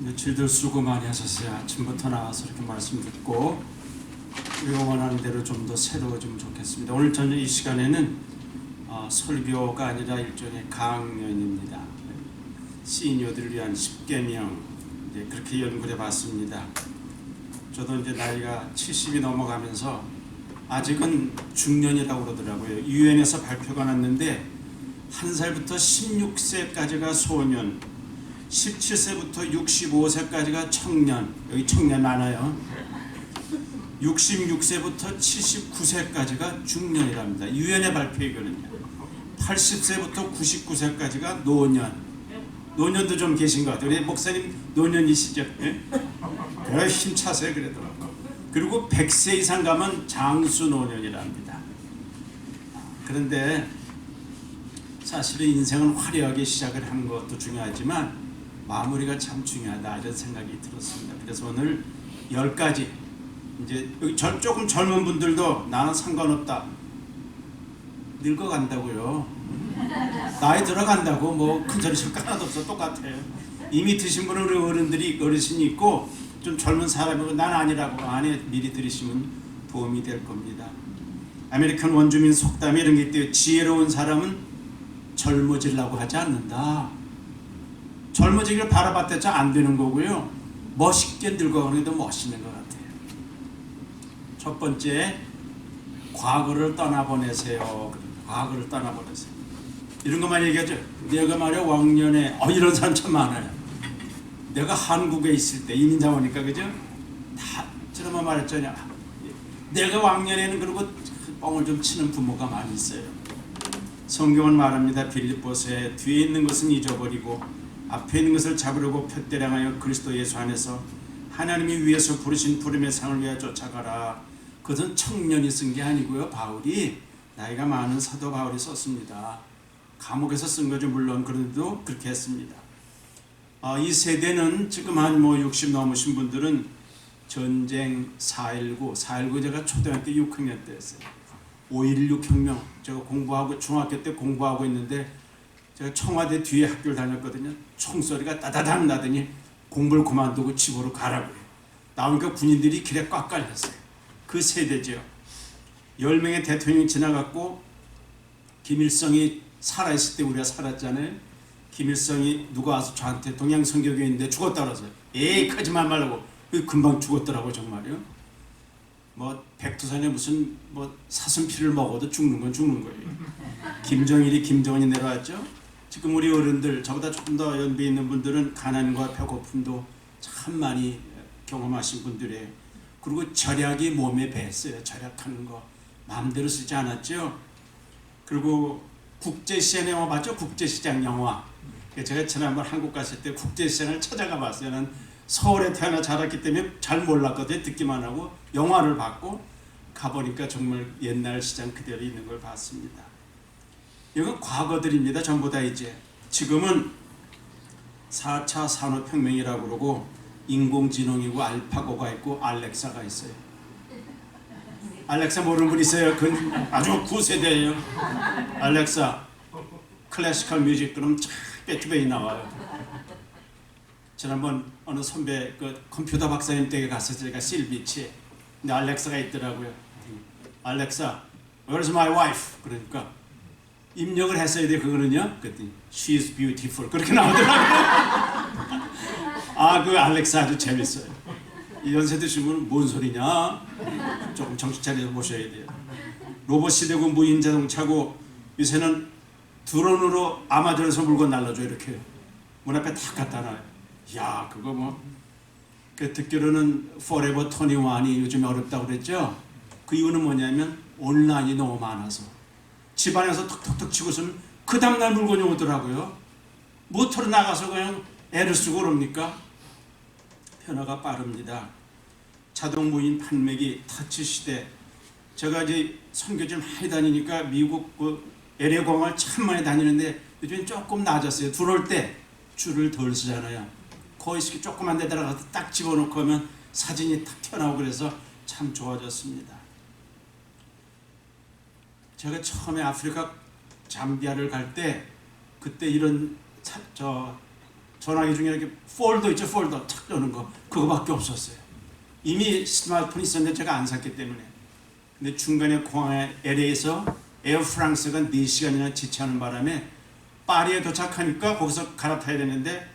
며칠들 수고 많이 하셨어요. 아침부터 나와서 이렇게 말씀 듣고 우리가 원하는 대로 좀 더 새로워지면 좋겠습니다. 오늘 저녁 이 시간에는 설교가 아니라 일종의 강연입니다. 시니어들을 위한 10계명 그렇게 연구해 봤습니다. 저도 이제 나이가 70이 넘어가면서 아직은 중년이라고 그러더라고요. 유엔에서 발표가 났는데 1살부터 16세까지가 소년, 17세부터 65세까지가 청년, 여기 청년 많아요. 66세부터 79세까지가 중년이랍니다. 유엔의 발표이거든요. 80세부터 99세까지가 노년. 노년도 좀 계신 것 같아요. 우리 목사님 노년이시죠? 네? 그래 힘차세요 그러더라고요. 그리고 100세 이상 가면 장수노년이랍니다. 그런데 사실은 인생은 화려하게 시작을 하는 것도 중요하지만 마무리가 참 중요하다 이런 생각이 들었습니다. 그래서 오늘 10가지 이제 여기 조금 젊은 분들도 나는 상관없다. 늙어간다고요. 나이 들어간다고 뭐 큰소리 칠 거 하나도 없어. 똑같아요. 이미 드신 분은 우리 어른들이 어르신이 있고 좀 젊은 사람이고 난 아니라고 안에 미리 들으시면 도움이 될 겁니다. 아메리칸 원주민 속담에 이런 게 있대요. 지혜로운 사람은 젊어지려고 하지 않는다. 젊어지기를 바라봤자 안 되는 거고요. 멋있게 늙어가는 게 더 멋있는 것 같아요. 첫 번째, 과거를 떠나보내세요. 과거를 떠나보내세요. 이런 것만 얘기하죠. 내가 말이야 왕년에 이런 사람 참 많아요. 내가 한국에 있을 때 이민자 오니까 그죠? 다 저런만 말했잖아요. 내가 왕년에는 그러고 뻥을 좀 치는 부모가 많이 있어요. 성경은 말합니다. 빌립보서에 뒤에 있는 것은 잊어버리고 앞에 있는 것을 잡으려고 푯대량하여 그리스도 예수 안에서 하나님이 위에서 부르신 부름의 상을 위하여 쫓아가라. 그것은 청년이 쓴 게 아니고요. 바울이 나이가 많은 사도 바울이 썼습니다. 감옥에서 쓴 거죠. 물론 그래도 그렇게 했습니다. 이 세대는 지금 한 60 넘으신 분들은 전쟁 4.19 제가 초등학교 6학년 때 했어요. 5.16 혁명 제가 공부하고 중학교 때 공부하고 있는데 제가 청와대 뒤에 학교를 다녔거든요. 총소리가 따다닥 나더니 공부를 그만두고 집으로 가라고요. 나오니까 군인들이 길에 꽉 깔렸어요. 그 세대죠. 10명의 대통령이 지나갔고 김일성이 살아있을 때 우리가 살았잖아요. 김일성이 누가 와서 저한테 동양성교교인데 죽었다 그러세요. 에이 거짓말 말라고. 금방 죽었더라고 정말요. 백두산에 무슨 사슴피를 먹어도 죽는 건 죽는 거예요. 김정일이 김정은이 내려왔죠. 지금 우리 어른들 저보다 조금 더 연배 있는 분들은 가난과 배고픔도 참 많이 경험하신 분들이에요. 그리고 절약이 몸에 배했어요. 절약하는 거 마음대로 쓰지 않았죠. 그리고 국제시장 영화 봤죠? 국제시장 영화. 제가 지난번 한국 갔을 때 국제시장을 찾아가 봤어요. 난 서울에 태어나 자랐기 때문에 잘 몰랐거든요. 듣기만 하고 영화를 봤고 가보니까 정말 옛날 시장 그대로 있는 걸 봤습니다. 이건 과거들입니다. 전부 다 이제. 지금은 4차 산업혁명이라고 그러고 인공지능이고 알파고가 있고 알렉사가 있어요. 알렉사 모르는 분 있어요? 그건 아주 구세대예요. 알렉사 클래시컬 뮤직 그럼 빼투베이 나와요. 지난번 어느 선배 컴퓨터 박사님 댁에 갔을 때 제가 실비치에 근데 알렉사가 있더라고요. 알렉사, where's my wife? 그러니까 입력을 했어야 돼 그거는요. 그랬더니 she's beautiful 그렇게 나오더라고요. 그 알렉사 아주 재밌어요. 이 연세 드신 분은 뭔 소리냐? 조금 정신 차려서 보셔야 돼요. 로봇 시대고 무인 자동차고 요새는 드론으로 아마존에서 물건 날라줘 이렇게 문 앞에 탁 갖다 놔요. 야 그거 듣기로는 Forever 21이 요즘 어렵다고 그랬죠. 그 이유는 뭐냐면 온라인이 너무 많아서 집안에서 톡톡톡 치고서는 그 다음날 물건이 오더라고요. 모터로 나가서 그냥 애를 쓰고 그럽니까? 변화가 빠릅니다. 자동 무인 판매기 터치 시대. 제가 이제 선교 좀 많이 다니니까 미국 LA 공항을 참 많이 다니는데 요즘 조금 낮았어요. 들어올 때 줄을 덜 쓰잖아요. 거의 조그만 데 들어가서 딱 집어넣고 하면 사진이 탁 튀어나오고 그래서 참 좋아졌습니다. 제가 처음에 아프리카 잠비아를 갈 때 그때 이런 전화기 중에 이렇게 폴더 있죠, 폴더 탁 여는 거, 그거밖에 없었어요. 이미 스마트폰이 있었는데 제가 안 샀기 때문에. 근데 중간에 공항에 LA에서 에어 프랑스가 4시간이나 지체하는 바람에 파리에 도착하니까 거기서 갈아타야 되는데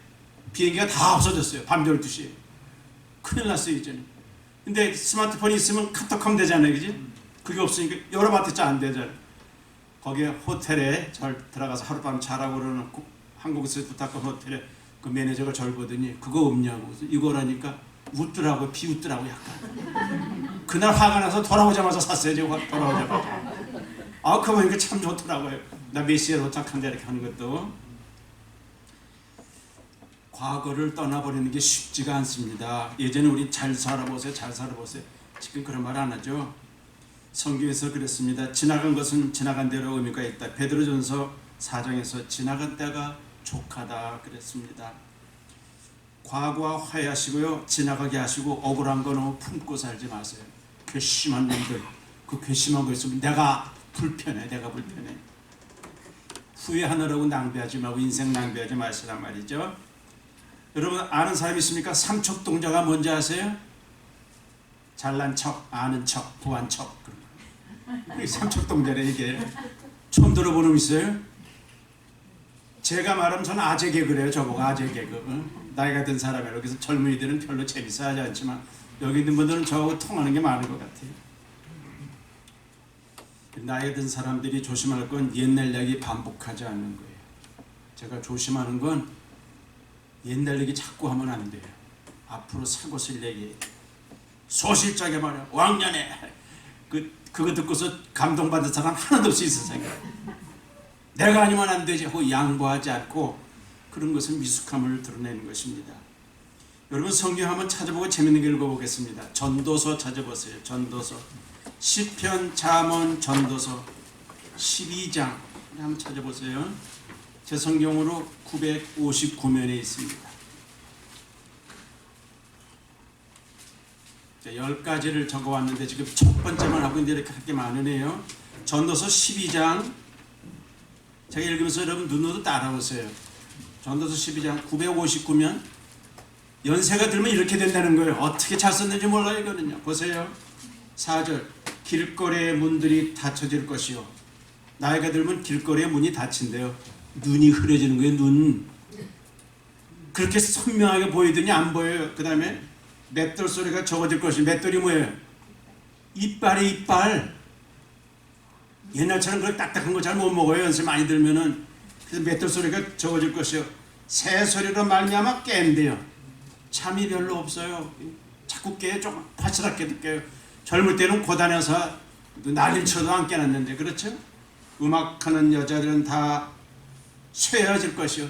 비행기가 다 없어졌어요. 밤 12시에. 큰일 났어요, 이제는. 근데 스마트폰이 있으면 카톡하면 되잖아요, 그지? 그게 없으니까 열어봤자 안 되잖아요. 거기에 호텔에 절 들어가서 하룻밤 자라고 그러는 한국에서 부탁한 호텔에 그 매니저가 절 보더니 그거 없냐고. 이거라니까 웃더라고요. 비웃더라고요, 약간. 그날 화가 나서 돌아오자마자 샀어요, 제가 돌아오자마자. 아, 그거 보니까 참 좋더라고요. 나 몇 시에 도착한다 이렇게 하는 것도. 과거를 떠나버리는 게 쉽지가 않습니다. 예전에 우리 잘 살아보세요, 잘 살아보세요. 지금 그런 말 안 하죠. 성경에서 그랬습니다. 지나간 것은 지나간 대로 의미가 있다. 베드로전서 4장에서 지나간 때가 족하다 그랬습니다. 과거와 화해하시고요, 지나가게 하시고 억울한 거 너무 품고 살지 마세요. 괘씸한 놈들, 그 괘씸한 거 있으면 내가 불편해. 후회하느라고 낭비하지 말고 인생 낭비하지 마시란 말이죠. 여러분 아는 사람 있습니까? 삼척동자가 뭔지 아세요? 잘난 척, 아는 척, 부한 척. 삼척동자래 이게. 처음 들어보는 분 있어요? 제가 말하면 저는 아재 개그래요. 저보고 아재 개그. 나이가 든 사람이라고. 그래서 젊은이들은 별로 재밌어 하지 않지만 여기 있는 분들은 저하고 통하는 게 많은 것 같아요. 나이 든 사람들이 조심할 건 옛날 얘기 반복하지 않는 거예요. 제가 조심하는 건 옛날 얘기 자꾸 하면 안 돼요. 앞으로 사고 쓸 얘기. 소실적에 말이야. 왕년에 그거 듣고서 감동받은 사람 하나도 없이 있어요. 내가 아니면 안 되지 하고 양보하지 않고 그런 것은 미숙함을 드러내는 것입니다. 여러분 성경 한번 찾아보고 재밌는 게 읽어보겠습니다. 전도서 찾아보세요. 전도서 시편, 잠언, 전도서 12장 한번 찾아보세요. 제 성경으로 959면에 있습니다. 10가지를 적어왔는데 지금 첫 번째만 하고 있는데 이렇게 할 게 많으네요. 전도서 12장 제가 읽으면서 여러분 눈으로 따라오세요. 전도서 12장 959면 연세가 들면 이렇게 된다는 거예요. 어떻게 잘 썼는지 몰라요 이거는요. 보세요. 4절 길거리의 문들이 닫혀질 것이요. 나이가 들면 길거리의 문이 닫힌대요. 눈이 흐려지는 거예요. 눈. 그렇게 선명하게 보이더니 안 보여요. 그 다음에 맷돌 소리가 적어질 것이. 맷돌이 뭐예요? 이빨이 이빨. 옛날처럼 그렇게 딱딱한 거 잘 못 먹어요. 연세 많이 들면은. 그래서 맷돌 소리가 적어질 것이요. 새 소리로 말미암아 깬대요. 잠이 별로 없어요. 자꾸 깨요. 조금 파스럽게 깨요. 젊을 때는 고단해서 난리를 쳐도 안 깨놨는데 그렇죠? 음악하는 여자들은 다 쇠해질 것이요.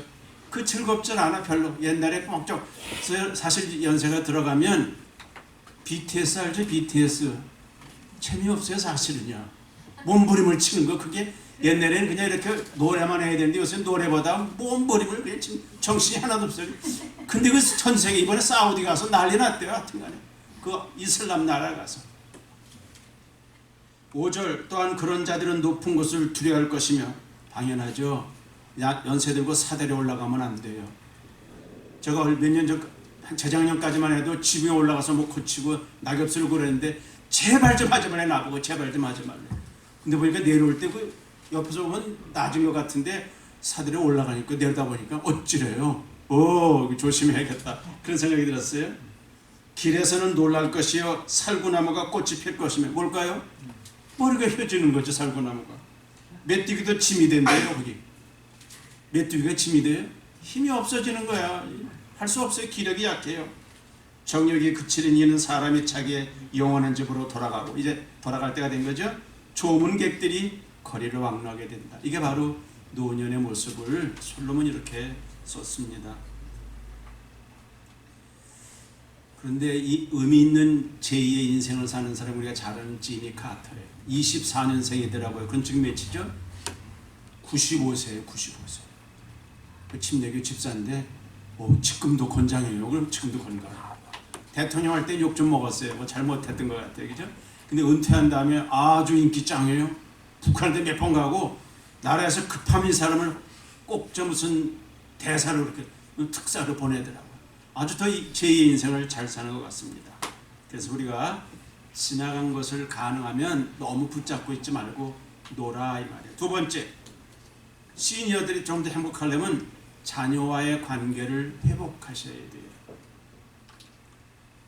그 즐겁진 않아 별로. 옛날에 꼭 사실 연세가 들어가면 BTS 알죠? BTS 재미없어요 사실은요. 몸부림을 치는 거 그게 옛날에는 그냥 이렇게 노래만 해야 되는데 요새 노래보다 몸부림을 그냥 정신이 하나도 없어요. 근데 그 전 세계 이번에 사우디 가서 난리 났대요. 하여튼간에 그 이슬람 나라 가서. 5절 또한 그런 자들은 높은 곳을 두려워할 것이며 당연하죠. 연세 들고 사대로 올라가면 안 돼요. 제가 몇 년 전, 재작년까지만 해도 집에 올라가서 뭐 고치고 낙엽 쓸고 그랬는데 제발 좀 하지 말래 나보고 제발 좀 하지 말래. 근데 보니까 내려올 때 그 옆에서 보면 낮은 것 같은데 사대로 올라가니까 내려다 보니까 어찌래요. 오 조심해야겠다. 그런 생각이 들었어요. 길에서는 놀랄 것이요 살구나무가 꽃이 필 것이며 뭘까요? 머리가 휘어지는 거죠. 살구나무가. 메뚜기도 짐이 된대요. 거기. 메뚜기가 짐이 돼요? 힘이 없어지는 거야. 할 수 없어요. 기력이 약해요. 정력이 그치는 이는 사람이 자기의 영원한 집으로 돌아가고 이제 돌아갈 때가 된 거죠. 조문객들이 거리를 왕래하게 된다. 이게 바로 노년의 모습을 솔로몬이 이렇게 썼습니다. 그런데 이 의미 있는 제2의 인생을 사는 사람 우리가 잘 아는 지니 카터예요. 24년생이더라고요. 그건 지금 몇이죠? 95세예요. 95세. 그 침례교 집사인데 지금도 건장해요. 그럼 지금도 건강. 대통령 할 때 욕 좀 먹었어요. 뭐 잘못했던 것 같아요. 그죠? 근데 은퇴한 다음에 아주 인기 짱이에요. 북한한테 몇 번 가고 나라에서 급하면 이 사람을 꼭 저 무슨 대사로 이렇게 특사로 보내더라고요. 아주 더 제2의 인생을 잘 사는 것 같습니다. 그래서 우리가 지나간 것을 가능하면 너무 붙잡고 있지 말고 놀아 이 말이에요. 두 번째, 시니어들이 좀 더 행복하려면 자녀와의 관계를 회복하셔야 돼요.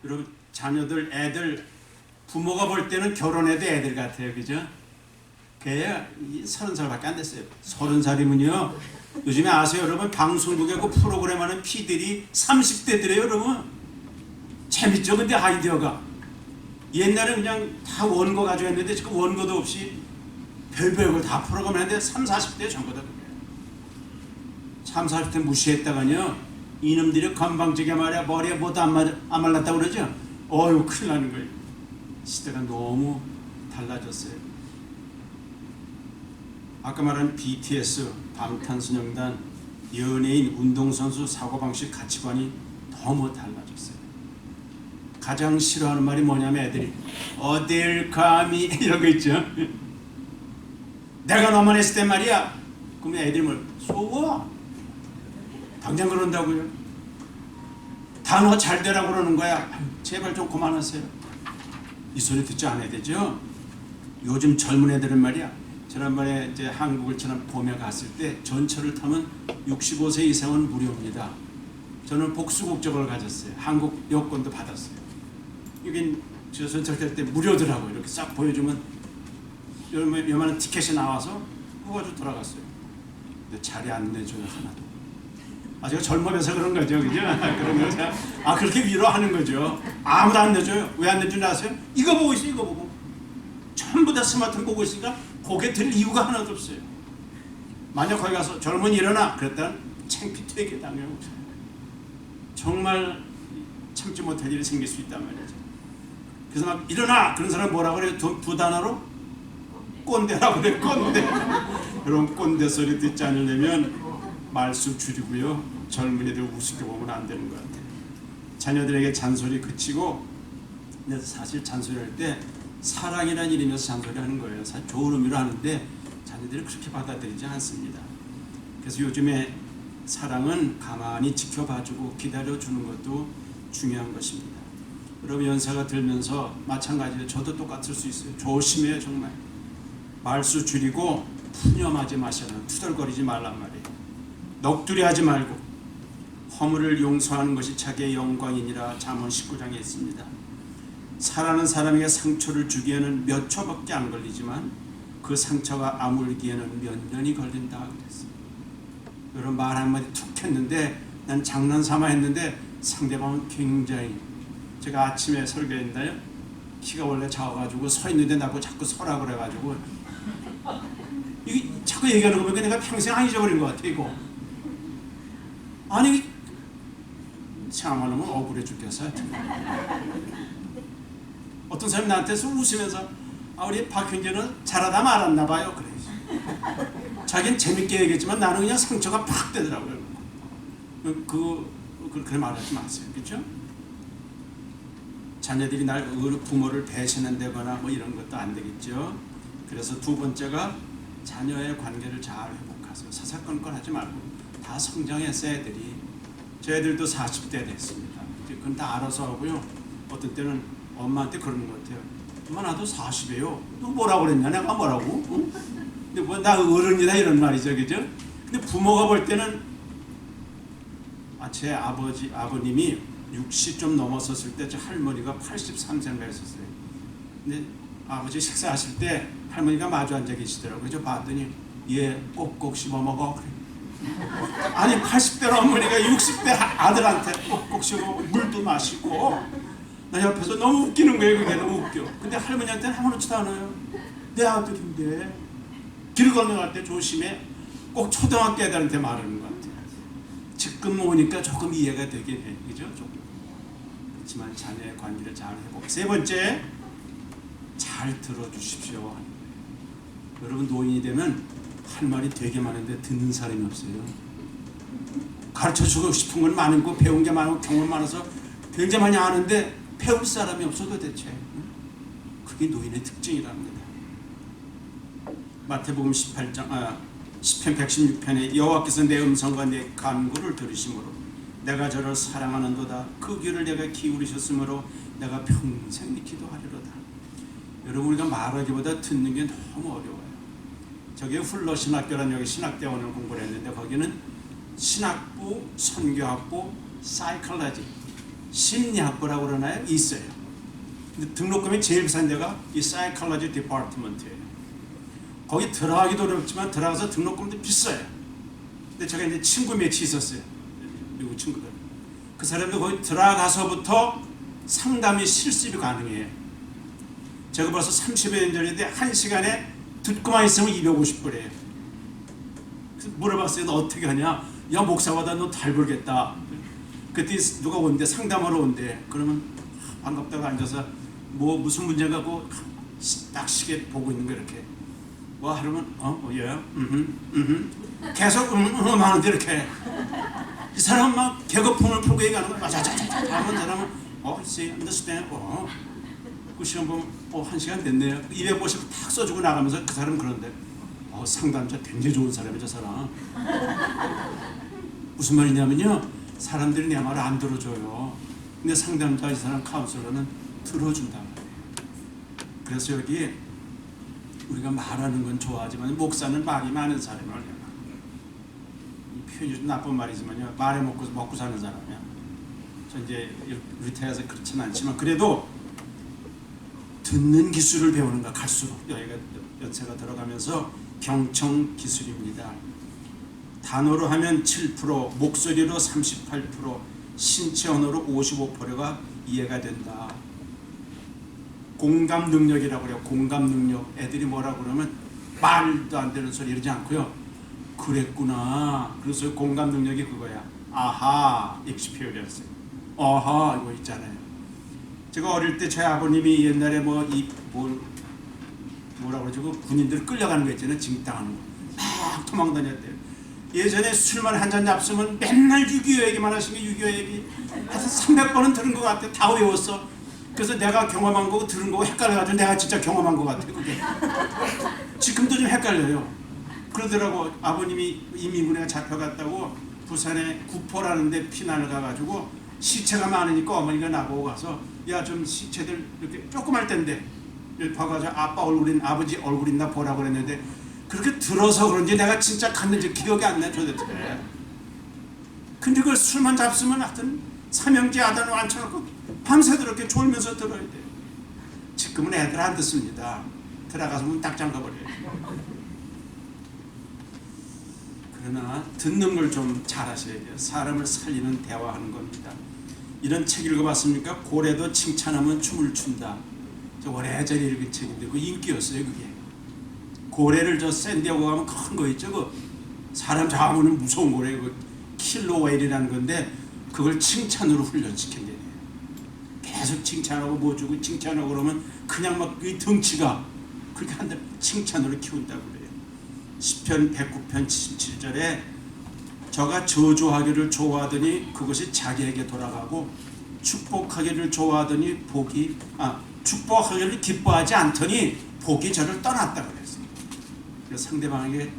여러분, 자녀들, 애들, 부모가 볼 때는 결혼해도 애들 같아요. 그죠? 걔야 30살밖에 안 됐어요. 30살이면요. 요즘에 아세요, 여러분? 방송국에 그 프로그램 하는 피들이 30대들이에요, 여러분. 재밌죠? 근데 아이디어가. 옛날에 그냥 다 원고 가지고 했는데 지금 원고도 없이 별별 걸 다 프로그램 했는데 30, 40대 전부 다 그래요. 30, 40대 무시했다가요. 이놈들이 건방지게 말이야 머리에 뭐도 안 말랐다고 그러죠? 어휴, 큰일 나는 거예요. 시대가 너무 달라졌어요. 아까 말한 BTS, 방탄소년단, 연예인, 운동선수 사고방식, 가치관이 너무 달라졌어요. 가장 싫어하는 말이 뭐냐면 애들이 어딜 감히 이런 거 있죠. 내가 너만 했을 때 말이야. 그러면 애들이 뭘 쏘워? 당장 그런다고요. 단어 잘 되라고 그러는 거야. 제발 좀 그만하세요. 이 소리 듣지 않아야 되죠. 요즘 젊은 애들은 말이야. 지난번에 이제 한국을 지난 봄에 갔을 때 전철을 타면 65세 이상은 무료입니다. 저는 복수국적을 가졌어요. 한국 여권도 받았어요. 여긴 저 전철 탈 때 무료더라고요. 이렇게 싹 보여주면 요만한 티켓이 나와서 그거 가지고 돌아갔어요. 근데 자리 안 내줘요, 하나도. 제가 젊어서 그런 거죠, 그죠? 그런 거죠. 그렇게 위로하는 거죠. 아무도 안 내줘요. 왜 안 내주는지 아세요? 이거 보고 있어요, 이거 보고. 전부 다 스마트폰 보고 있으니까 고개 들 이유가 하나도 없어요. 만약 거기 가서 젊은이 일어나 그랬다면 창피되게 당해요. 정말 참지 못할 일이 생길 수 있단 말이죠. 그래서 막 일어나! 그런 사람 뭐라고 그래요? 두 단어로? 꼰대라고 그래요, 꼰대. 그런 꼰대 소리 듣지 않으려면 말수 줄이고요. 젊은이들 우습게 보면 안 되는 것 같아요. 자녀들에게 잔소리 그치고, 근데 사실 잔소리할 때 사랑이라는 이름에서 잔소리하는 거예요. 사실 좋은 의미로 하는데 자녀들이 그렇게 받아들이지 않습니다. 그래서 요즘에 사랑은 가만히 지켜봐주고 기다려주는 것도 중요한 것입니다. 여러분, 연세가 들면서 마찬가지로 저도 똑같을 수 있어요. 조심해요, 정말. 말수 줄이고 푸념하지 마시라. 투덜거리지 말란 말이에요. 넋두리하지 말고 허물을 용서하는 것이 자기의 영광이니라. 잠언 19장에 있습니다. 사랑하는 사람에게 상처를 주기에는 몇 초밖에 안 걸리지만 그 상처가 아물기에는 몇 년이 걸린다 그랬어요. 여러분, 말 한마디 툭 했는데 난 장난삼아 했는데 상대방은 굉장히, 제가 아침에 설교했나요? 키가 원래 작아가지고 서 있는데 나보고 자꾸 서라 그래가지고 이게 자꾸 얘기하는 거 보니까 내가 평생 안 잊어버린 것 같아. 이거 아니 생각만 하면 억울해 죽겠어요. 어떤 사람이 나한테 웃으면서 우리 박형제는 잘하다 말았나 봐요. 그래. 자기는 재밌게 얘기했지만 나는 그냥 상처가 팍 되더라고요. 그렇게 말하지 마세요. 그렇죠? 자녀들이 날 부모를 배신한다거나 뭐 이런 것도 안 되겠죠. 그래서 두 번째가 자녀의 관계를 잘 회복하세요. 사사건건 하지 말고 다 성장했어요. 애들이. 저 애들도 40대 됐습니다. 그건 다 알아서 하고요. 어떤 때는 엄마한테 그러는 것 같아요. 엄마, 나도 40이에요. 너 뭐라고 그랬냐? 내가 뭐라고? 응? 근데 뭐 나 어른이다 이런 말이죠, 그죠? 근데 부모가 볼 때는 제 아버님이 60 좀 넘었었을 때 저 할머니가 83세인가 했었어요. 근데 아버지 식사하실 때 할머니가 마주 앉아 계시더라고요. 저 봤더니 얘 꼭꼭 씹어 먹어. 그래. 아니 80대 어머니가 60대 아들한테 꼭꼭 씹어 먹고 물도 마시고, 나 옆에서 너무 웃기는 거예요. 그게 너무 웃겨. 근데 할머니한테는 아무렇지도 않아요. 내 아들인데 길 건너갈 때 조심해. 꼭 초등학교 애들한테 말하는 것 같아요. 지금 오니까 조금 이해가 되긴 해. 그죠? 조금. 그렇지만 자녀의 관계를 잘 해보고. 세 번째, 잘 들어주십시오. 여러분, 노인이 되면 할 말이 되게 많은데 듣는 사람이 없어요. 가르쳐주고 싶은 건 많고 배운 게 많고 경험 많아서 굉장히 많이 아는데 배울 사람이 없어 도대체. 그게 노인의 특징이랍니다. 마태복음 18장 시편 116편에 여호와께서 내 음성과 내 간구를 들으심으로 내가 저를 사랑하는도다. 그 귀를 내가 기울이셨으므로 내가 평생 기도하리로다. 여러분, 우리가 말하기보다 듣는 게 너무 어려워요. 저기 훌러 신학교라는 여기 신학대원을 공부를 했는데 거기는 신학부, 선교학부, 사이콜로지, 심리학부라고 그러나요? 있어요. 근데 등록금이 제일 비싼 데가 이 사이콜로지 디파트먼트예요. 거기 들어가기도 어렵지만 들어가서 등록금도 비싸요. 근데 제가 이제 친구 몇이 있었어요. 미국 친구들. 그 사람들 거기 들어가서부터 상담이 실습이 가능해요. 제가 벌써 30여 년 전인데 1시간에 듣고만 있으면 250불이에요. 그래서 물어봤어요. 너 어떻게 하냐? 야, 목사보다 너 잘 벌겠다. 그때 누가 온대, 상담하러 온대. 그러면 반갑다고 앉아서 뭐 무슨 문제가 갖고 딱 시계 보고 있는 거 이렇게. 뭐 하려면 예, 계속 하는데 이렇게 이 사람 막 개거품을 풀고 얘기하는 거야. 자자자자 하면 사람은 see, understand, 그 시간 보면 1시간 됐네요. 250 탁 써주고 나가면서 그 사람 그런데 상담자 굉장히 좋은 사람이죠, 저 사람. 무슨 말이냐면요, 사람들이 내 말을 안 들어줘요. 근데 상담자 이 사람 카운슬러는 들어준단 말이에요. 그래서 여기 우리가 말하는 건 좋아하지만 목사는 말이 많은 사람이에요. 이 표현이 좀 나쁜 말이지만요, 말에 먹고 사는 사람이야. 저 이제 리타이어서 그렇지는 않지만 그래도 듣는 기술을 배우는가 갈수록 여기가 연세가 들어가면서 경청 기술입니다. 단어로 하면 7%, 목소리로 38%, 신체 언어로 55%가 이해가 된다. 공감 능력이라고 그래요. 공감 능력. 애들이 뭐라고 그러면 말도 안 되는 소리 이러지 않고요. 그랬구나. 그래서 공감 능력이 그거야. 아하, 익스피리언스. 아하, 이거 있잖아요. 제가 어릴 때 저희 아버님이 옛날에 뭐라고 그러죠? 그 군인들 끌려가는 거 있잖아요. 징당하는 거. 막 도망 다녔대요. 예전에 술만 한 잔 잡수면 맨날 6.25 얘기만 하시면 6.25 얘기 한 300번은 들은 것 같아. 다 외웠어. 그래서 내가 경험한 거고 들은 거고 헷갈려가지고 내가 진짜 경험한 것 같아. 그게 지금도 좀 헷갈려요. 그러더라고. 아버님이 인민군에 잡혀갔다고 부산에 구포라는 데 피난을 가가지고 시체가 많으니까 어머니가 나보고 가서 야, 좀 시체들 이렇게 조그만 때인데 봐가지고 아빠 얼굴인 아버지 얼굴 있나 보라고 그랬는데 그렇게 들어서 그런지 내가 진짜 갔는지 기억이 안 나. 도대체. 근데 그걸 술만 잡수면 하여튼 삼형제 아단으로 앉혀놓고 밤새도록 이렇게 졸면서 들어야 돼요. 지금은 애들 안 듣습니다. 들어가서 문 딱 잠가버려요. 그러나 듣는 걸 좀 잘하셔야 돼요. 사람을 살리는 대화하는 겁니다. 이런 책 읽어봤습니까? 고래도 칭찬하면 춤을 춘다. 저 오래전에 읽은 책인데 그 인기였어요. 그게 고래를 저 샌디에고 가면 큰 거 있죠. 그 사람 잡으면 무서운 고래, 그 킬러 웨일이라는 건데 그걸 칭찬으로 훈련시킨대요. 계속 칭찬하고 뭐 주고 칭찬하고 그러면 그냥 막 이 덩치가 그렇게 한다. 칭찬으로 키운다고 그래요. 시편 109편 77절에 저가 저주하기를 좋아하더니 그것이 자기에게 돌아가고 축복하기를 좋아하더니 축복하기를 기뻐하지 않더니 복이 저를 떠났다고 그랬어요. 그래서 상대방에게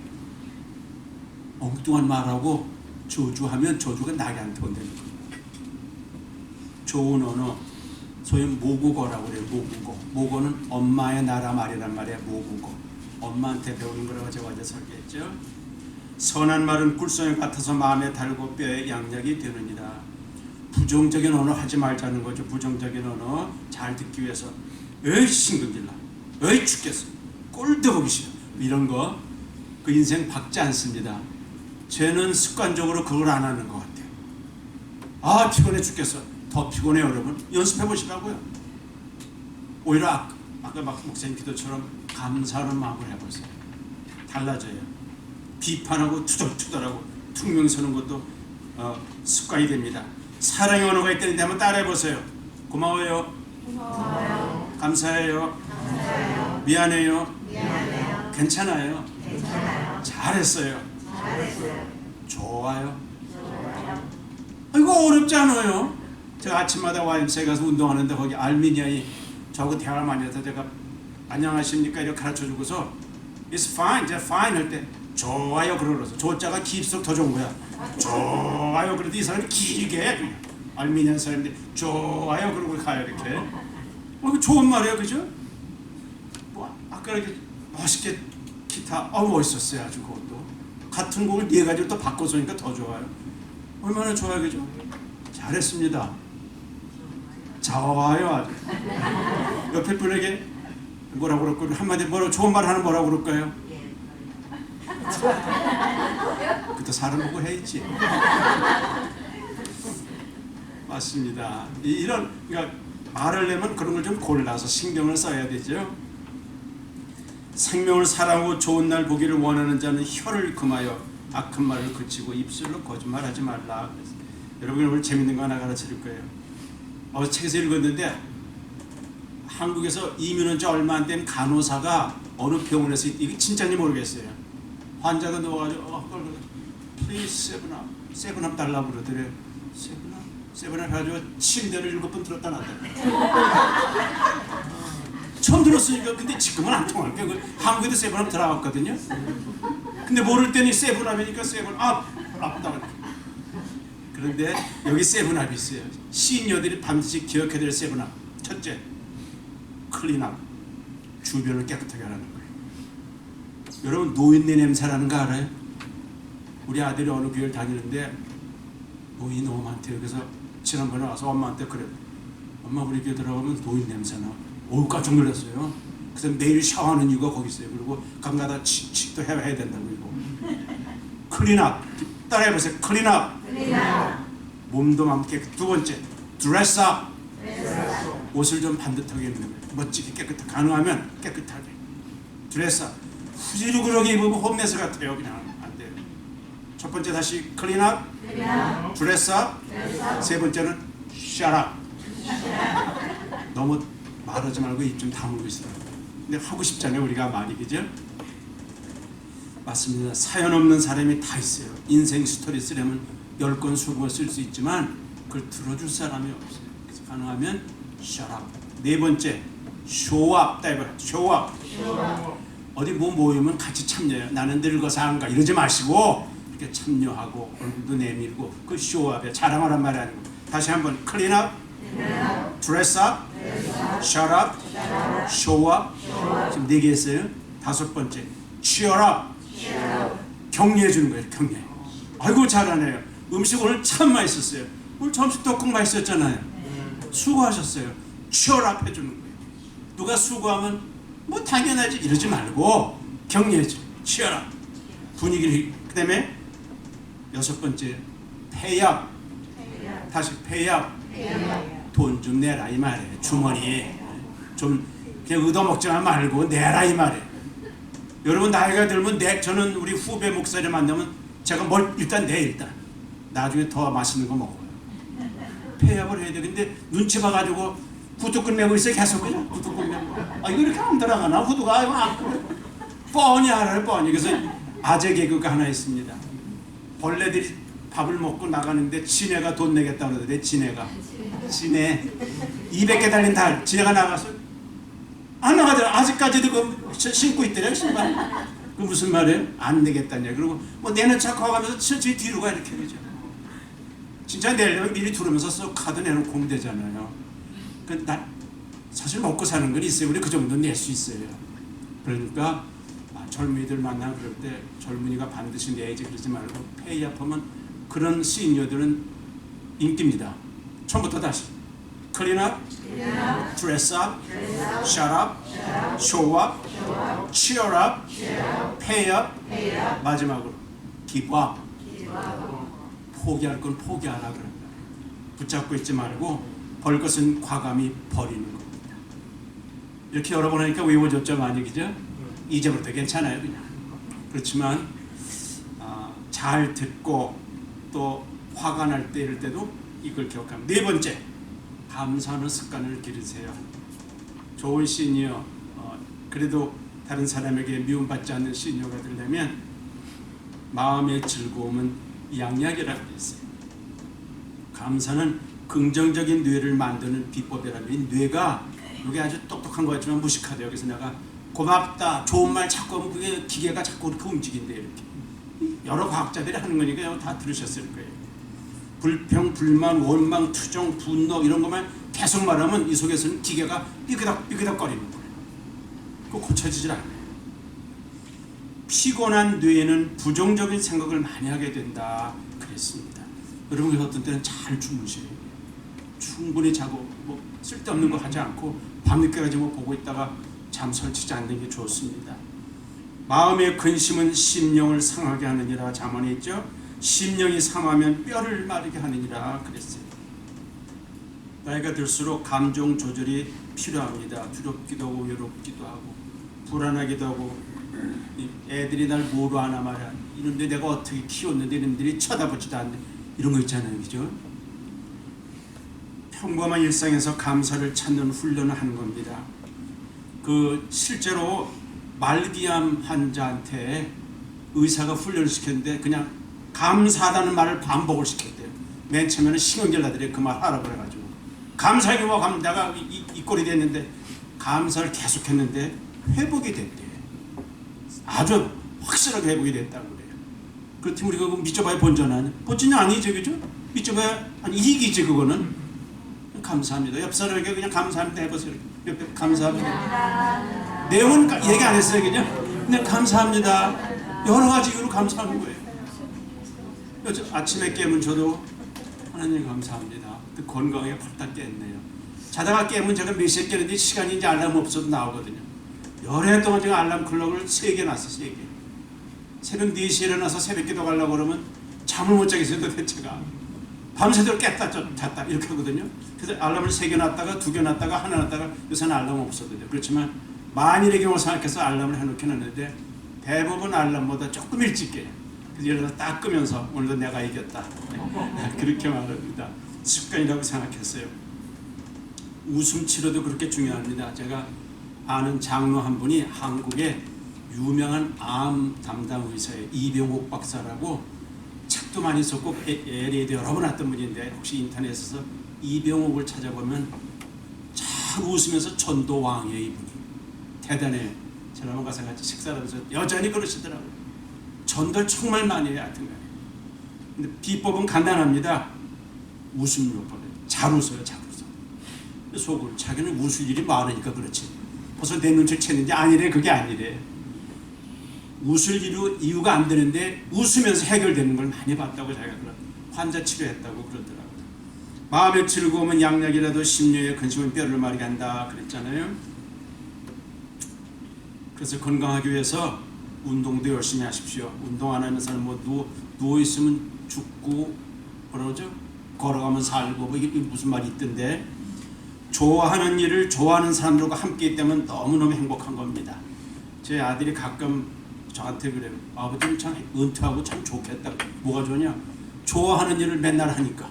엉뚱한 말하고 저주하면 저주가 나한테 온다는 거예요. 좋은 언어, 소위 모국어라고 그래요. 모국어. 모국어는 엄마의 나라 말이란 말이에요. 모국어. 엄마한테 배우는 거라고 제가 어제 설계했죠. 선한 말은 꿀송이 같아서 마음에 달고 뼈에 양약이 되느니라. 부정적인 언어 하지 말자는 거죠. 부정적인 언어 잘 듣기 위해서 에이 신경질나, 에이 죽겠어, 꼴도 보기 싫어, 이런 거 그 인생 박지 않습니다. 쟤는 습관적으로 그걸 안 하는 것 같아요. 아 피곤해 죽겠어. 더 피곤해요. 여러분 연습해 보시라고요. 오히려 아까 막 목사님 기도처럼 감사하는 마음을 해보세요. 달라져요. 비판하고 투덜투덜하고 퉁명 서는 것도 습관이 됩니다. 사랑의 언어가 있다는데 한번 따라해보세요. 고마워요. 고마워요. 감사해요. 감사해요. 미안해요. 미안해요. 괜찮아요. 괜찮아요. 잘했어요. 잘했어요. 좋아요. 좋아요. 이거 어렵지 않아요. 제가 아침마다 YMCA 가서 운동하는데 거기 알미니아이 저하고 대화를 많이 해서 제가 안녕하십니까 이렇게 가르쳐주고서 It's fine, just fine 할 때 좋아요 그러면서 조자가 깊숙 더 좋은 거야. 좋아요. 그래도 이 사람이 길게 알미니안 사람인데 좋아요 그러고 가요 이렇게. 이거 좋은 말이에요, 그죠? 뭐 아까 이렇게 멋있게 기타 멋있었어요 아주. 그것도 같은 곡을 4가지로 또 바꿔서 하니까 더 좋아요. 얼마나 좋아요, 그죠? 잘했습니다. 좋아요 아주. 옆에 분에게 뭐라고 그럴까요? 한마디 좋은 말 하는 뭐라고 그럴까요? 그때 사람 보고 해야지. 맞습니다. 이런 그러니까 말을 내면 그런 걸 좀 골라서 신경을 써야 되죠. 생명을 사랑하고 좋은 날 보기를 원하는 자는 혀를 금하여 악한 말을 그치고 입술로 거짓말하지 말라. 그래서 여러분 오늘 재밌는 거 하나 가르쳐 줄 거예요. 책에서 읽었는데 한국에서 이민 온 지 얼마 안 된 간호사가 어느 병원에서 이게 진짜인지 모르겠어요. 환자가 누워가지고 please 세븐업 달라고 그러더래요. 세븐업 해가지고 침대를 7번 들었다 놨다. 처음 들었으니까. 근데 지금은 안 통할 거예요. 한국에도 세븐업 들어갔거든요. 근데 모를 때는 세븐업이니까 세븐업 그런데 여기 세븐업이 있어요. 시니어들이 반드시 기억해야 될 세븐업. 첫째, 클린업. 주변을 깨끗하게 하라는 거예요. 여러분 노인네 냄새라는 거 알아요? 우리 아들이 어느 교회를 다니는데 노인이 너무 많대요. 그래서 지난번에 와서 엄마한테 그래. 엄마 우리 교회 들어가면 노인 냄새나. 깜짝 놀랐어요. 그래서 매일 샤워하는 이유가 거기 있어요. 그리고 가끔가다 칙칙도 해야 된다고 이거. 클린업. 따라해보세요. 클린업. 몸도 마음 깨끗. 두 번째, 드레스업. 옷을 좀 반듯하게 입는 거예요. 멋지게 깨끗하게. 가능하면 깨끗하게. 드레스업. 후지룩하게 입으면 홈레스 같아요. 그냥 안 돼요. 첫 번째 다시 클린업. 드레스업. 세 번째는 샷업. 너무 말하지 말고 입 좀 다물고 있어요. 근데 하고 싶잖아요. 우리가 많이. 그죠? 맞습니다. 사연 없는 사람이 다 있어요. 인생 스토리 쓰려면 10권 20권 쓸 수 있지만 그걸 들어줄 사람이 없어요. 그래서 가능하면 shut up. 네 번째 show up. show up. 어디 뭐 모이면 같이 참여해요. 나는 늙어서 안 가 이러지 마시고 이렇게 참여하고 얼굴도 내밀고 그 show up에 자랑하란 말이 아니고. 다시 한번 clean up, dress up, shut up, show up. 지금 4개 했어요. 5번째 cheer up. 격려해 주는 거예요. 격려. 아이고 잘하네요. 음식 오늘 참 맛있었어요. 오늘 점심 떡국 맛있었잖아요. 수고하셨어요. cheer up 해주는 거예요. 누가 수고하면 뭐 당연하지 이러지 말고 격려해 줘. cheer up. 분위기를. 그 다음에 6번째 pay up. 다시 pay up. 돈 좀 내라 이 말이에요. 주머니에 좀 그냥 얻어먹지만 말고 내라 이 말이에요. 여러분 나이가 들면 저는 우리 후배 목사를 만나면 제가 일단 일단 나중에 더 맛있는 거 먹어요. 폐업을 해야 돼. 근데 눈치 봐가지고 후두끈 메고 있어요. 계속 그냥 후두끈 메고. 이거 이렇게 안 들어가나 후두가. 뻔히 알아요. 뻔히. 그래서 아재 개그가 하나 있습니다. 벌레들이 밥을 먹고 나가는데 지네가 돈 내겠다 그러던데. 지네 200개 달린 달 지네가 나가서 안 나가더라. 아직까지도 그 신고 있더래요. 신발. 그 무슨 말이에요? 안 내겠다냐. 그리고 뭐 내는 척 하면서 천천히 뒤로 가 이렇게 되죠. 진짜 내려면 미리 들으면서 써 카드 내놓고 오면 되잖아요. 사실 먹고 사는 건 있어요. 우리 그 정도 낼 수 있어요. 그러니까 젊은이들 만나 그럴 때 젊은이가 반드시 내야지 그러지 말고 페이업하면 그런 시니어들은 인기입니다. 처음부터 다시 clean up, dress up, shut up, show up, cheer up, pay up, 마지막으로 give up. 포기할 건 포기하라 그런 거예요. 붙잡고 있지 말고 벌 것은 과감히 버리는 겁니다. 이렇게 여러 번 하니까 외워졌죠 많이. 그죠? 이제부터 괜찮아요 그냥. 그렇지만 잘 듣고 또 화가 날 때 이럴 때도 이걸 기억하면. 4번째 감사하는 습관을 기르세요. 좋은 시니어 그래도 다른 사람에게 미움받지 않는 시니어가 되려면 마음의 즐거움은 양약이라고 했어요. 감사는 긍정적인 뇌를 만드는 비법이라면 뇌가 이게 아주 똑똑한 것 같지만 무식하대요. 그래서 내가 고맙다, 좋은 말 자꾸 하면 그게 기계가 자꾸 그렇게 움직인대. 이렇게 여러 과학자들이 하는 거니까 다 들으셨을 거예요. 불평, 불만, 원망, 투정, 분노 이런 것만 계속 말하면 이 속에서는 기계가 삐그덕 거리는 거예요. 그거 고쳐지질 않아요. 피곤한 뇌에는 부정적인 생각을 많이 하게 된다 그랬습니다. 여러분 어떤 때는 잘 주무세요. 충분히 자고 뭐 쓸데없는 거 하지 않고 밤늦게까지 뭐 보고 있다가 잠 설치지 않는 게 좋습니다. 마음의 근심은 심령을 상하게 하느니라 잠언에 있죠. 심령이 상하면 뼈를 마르게 하느니라 그랬어요. 나이가 들수록 감정 조절이 필요합니다. 두렵기도 하고 외롭기도 하고 불안하기도 하고 애들이 날 뭐로 하나 말이야. 이런데 내가 어떻게 키웠는데 이런들이 쳐다보지도 않네. 이런 거 있잖아요. 그죠? 평범한 일상에서 감사를 찾는 훈련을 하는 겁니다. 실제로 말기암 환자한테 의사가 훈련을 시켰는데 그냥 감사하다는 말을 반복을 시켰대요. 맨 처음에는 신경질 나더래. 그 말 하라고 그래가지고 감사하게 뭐 하면 내가 이 꼴이 됐는데 감사를 계속했는데 회복이 됐대. 아주 확실하게 회복이 됐다고 그래요. 그렇다면 우리가 믿어봐야 본전은 본전이 아니죠, 그죠? 믿어봐야 아니 이익이지 그거는. 감사합니다. 옆 사람에게 그냥 감사합니다 해보세요. 옆에 감사합니다. 내용은 얘기 안 했어요, 그냥 감사합니다. 여러 가지 이유로 감사하는 거예요. 아침에 깨면 저도 하나님 감사합니다. 건강하게 팔딱 깼네요. 자다가 깨면 제가 몇 시에 깨는데 시간이 이제 알람 없어도 나오거든요. 여러 해 동안 제가 알람 클럭을 3개 놨어요. 3개. 새벽 4시에 일어나서 새벽 기도 가려고 그러면 잠을 못 자겠어요. 도대체가. 밤새도록 깼다 잤다 이렇게 하거든요. 그래서 알람을 3개 놨다가 2개 놨다가 하나 놨다가 요새는 알람 없었거든요. 그렇지만 만일의 경우를 생각해서 알람을 해놓긴 했는데 대부분 알람보다 조금 일찍 깨요. 그래서 일어나서 딱 끄면서 오늘도 내가 이겼다. 그렇게 말합니다. 습관이라고 생각했어요. 웃음 치료도 그렇게 중요합니다. 제가 아는 장로 한 분이 한국의 유명한 암 담당 의사예요. 이병옥 박사라고 책도 많이 썼고 LA에도 여러 번 왔던 분인데 혹시 인터넷에서 이병옥을 찾아보면 잘 웃으면서 전도왕이에요. 이분이 대단해요. 제가 한번 가서 같이 식사를 하면서 여전히 그러시더라고요. 전도를 정말 많이 해요. 하여튼간에. 근데 비법은 간단합니다. 웃음 몇 번. 잘 웃어요. 잘 웃어. 속으로 자기는 웃을 일이 많으니까 그렇지. 벌써 내 눈치를 챘는지 아니래. 그게 아니래. 웃을 이유가 안 되는데 웃으면서 해결되는 걸 많이 봤다고 자기가 환자 치료했다고 그러더라고요. 마음의 즐거움은 양약이라도 심령의 근심은 뼈를 마르게 한다 그랬잖아요. 그래서 건강하기 위해서 운동도 열심히 하십시오. 운동 안 하는 사람 뭐 누워 있으면 죽고 뭐라죠? 걸어가면 살고 뭐 이게 무슨 말이 있던데 좋아하는 일을 좋아하는 사람들과 함께 있다면 너무너무 행복한 겁니다. 제 아들이 가끔 저한테 그래요. 아버지는 참 은퇴하고 참 좋겠다. 뭐가 좋냐? 좋아하는 일을 맨날 하니까.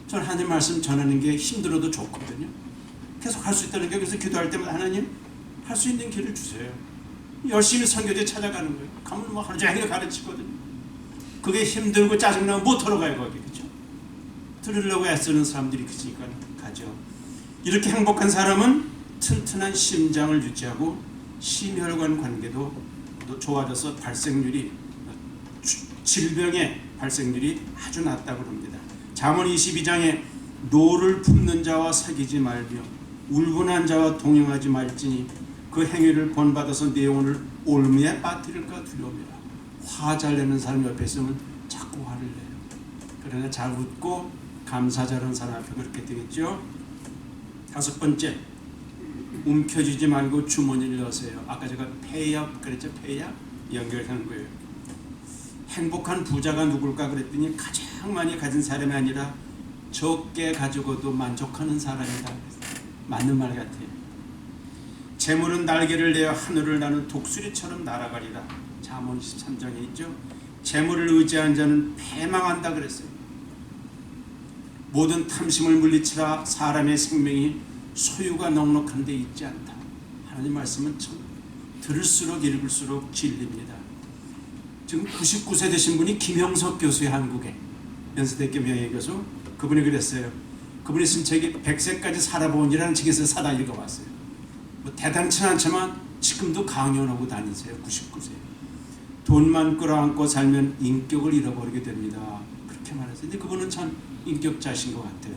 저는 하나님 말씀 전하는 게 힘들어도 좋거든요. 계속 할 수 있다는 게 그래서 기도할 때마다 하나님 할 수 있는 길을 주세요. 열심히 선교제 찾아가는 거예요. 가면 뭐 하루 종일 가르치거든요. 그게 힘들고 짜증나면 못 들어가요 거기. 그렇죠? 들으려고 애쓰는 사람들이 그러니까 가죠. 이렇게 행복한 사람은 튼튼한 심장을 유지하고 심혈관 관계도 좋아져서 발생률이 질병의 발생률이 아주 낮다고 합니다. 잠언 22장에 노를 품는 자와 사귀지 말며 울분한 자와 동행하지 말지니 그 행위를 본받아서 내 영혼을 올무에 빠뜨릴까 두려움이라. 화 잘 내는 사람 옆에 있으면 자꾸 화를 내요. 그러나 잘 웃고 감사 잘하는 사람 앞에 그렇게 되겠죠. 5번째, 움켜쥐지 말고 주머니를 여세요. 아까 제가 폐업 그랬죠. 폐업 연결하는 거예요. 행복한 부자가 누굴까 그랬더니 가장 많이 가진 사람이 아니라 적게 가지고도 만족하는 사람이다. 맞는 말 같아요. 재물은 날개를 내어 하늘을 나는 독수리처럼 날아가리라. 잠언 23장에 있죠. 재물을 의지한 자는 패망한다 그랬어요. 모든 탐심을 물리치라. 사람의 생명이 소유가 넉넉한 데 있지 않다. 하나님 말씀은 참 들을수록 읽을수록 진리입니다. 지금 99세 되신 분이 김형석 교수의 한국에 연세대학교 명예교수 그분이 그랬어요. 그분이 쓴 책이 100세까지 살아본이라는 책에서 사다 읽어봤어요. 뭐 대단치는 않지만 지금도 강연하고 다니세요. 99세. 돈만 끌어안고 살면 인격을 잃어버리게 됩니다. 그렇게 말했어요. 근데 그분은 참 인격자신 것 같아요.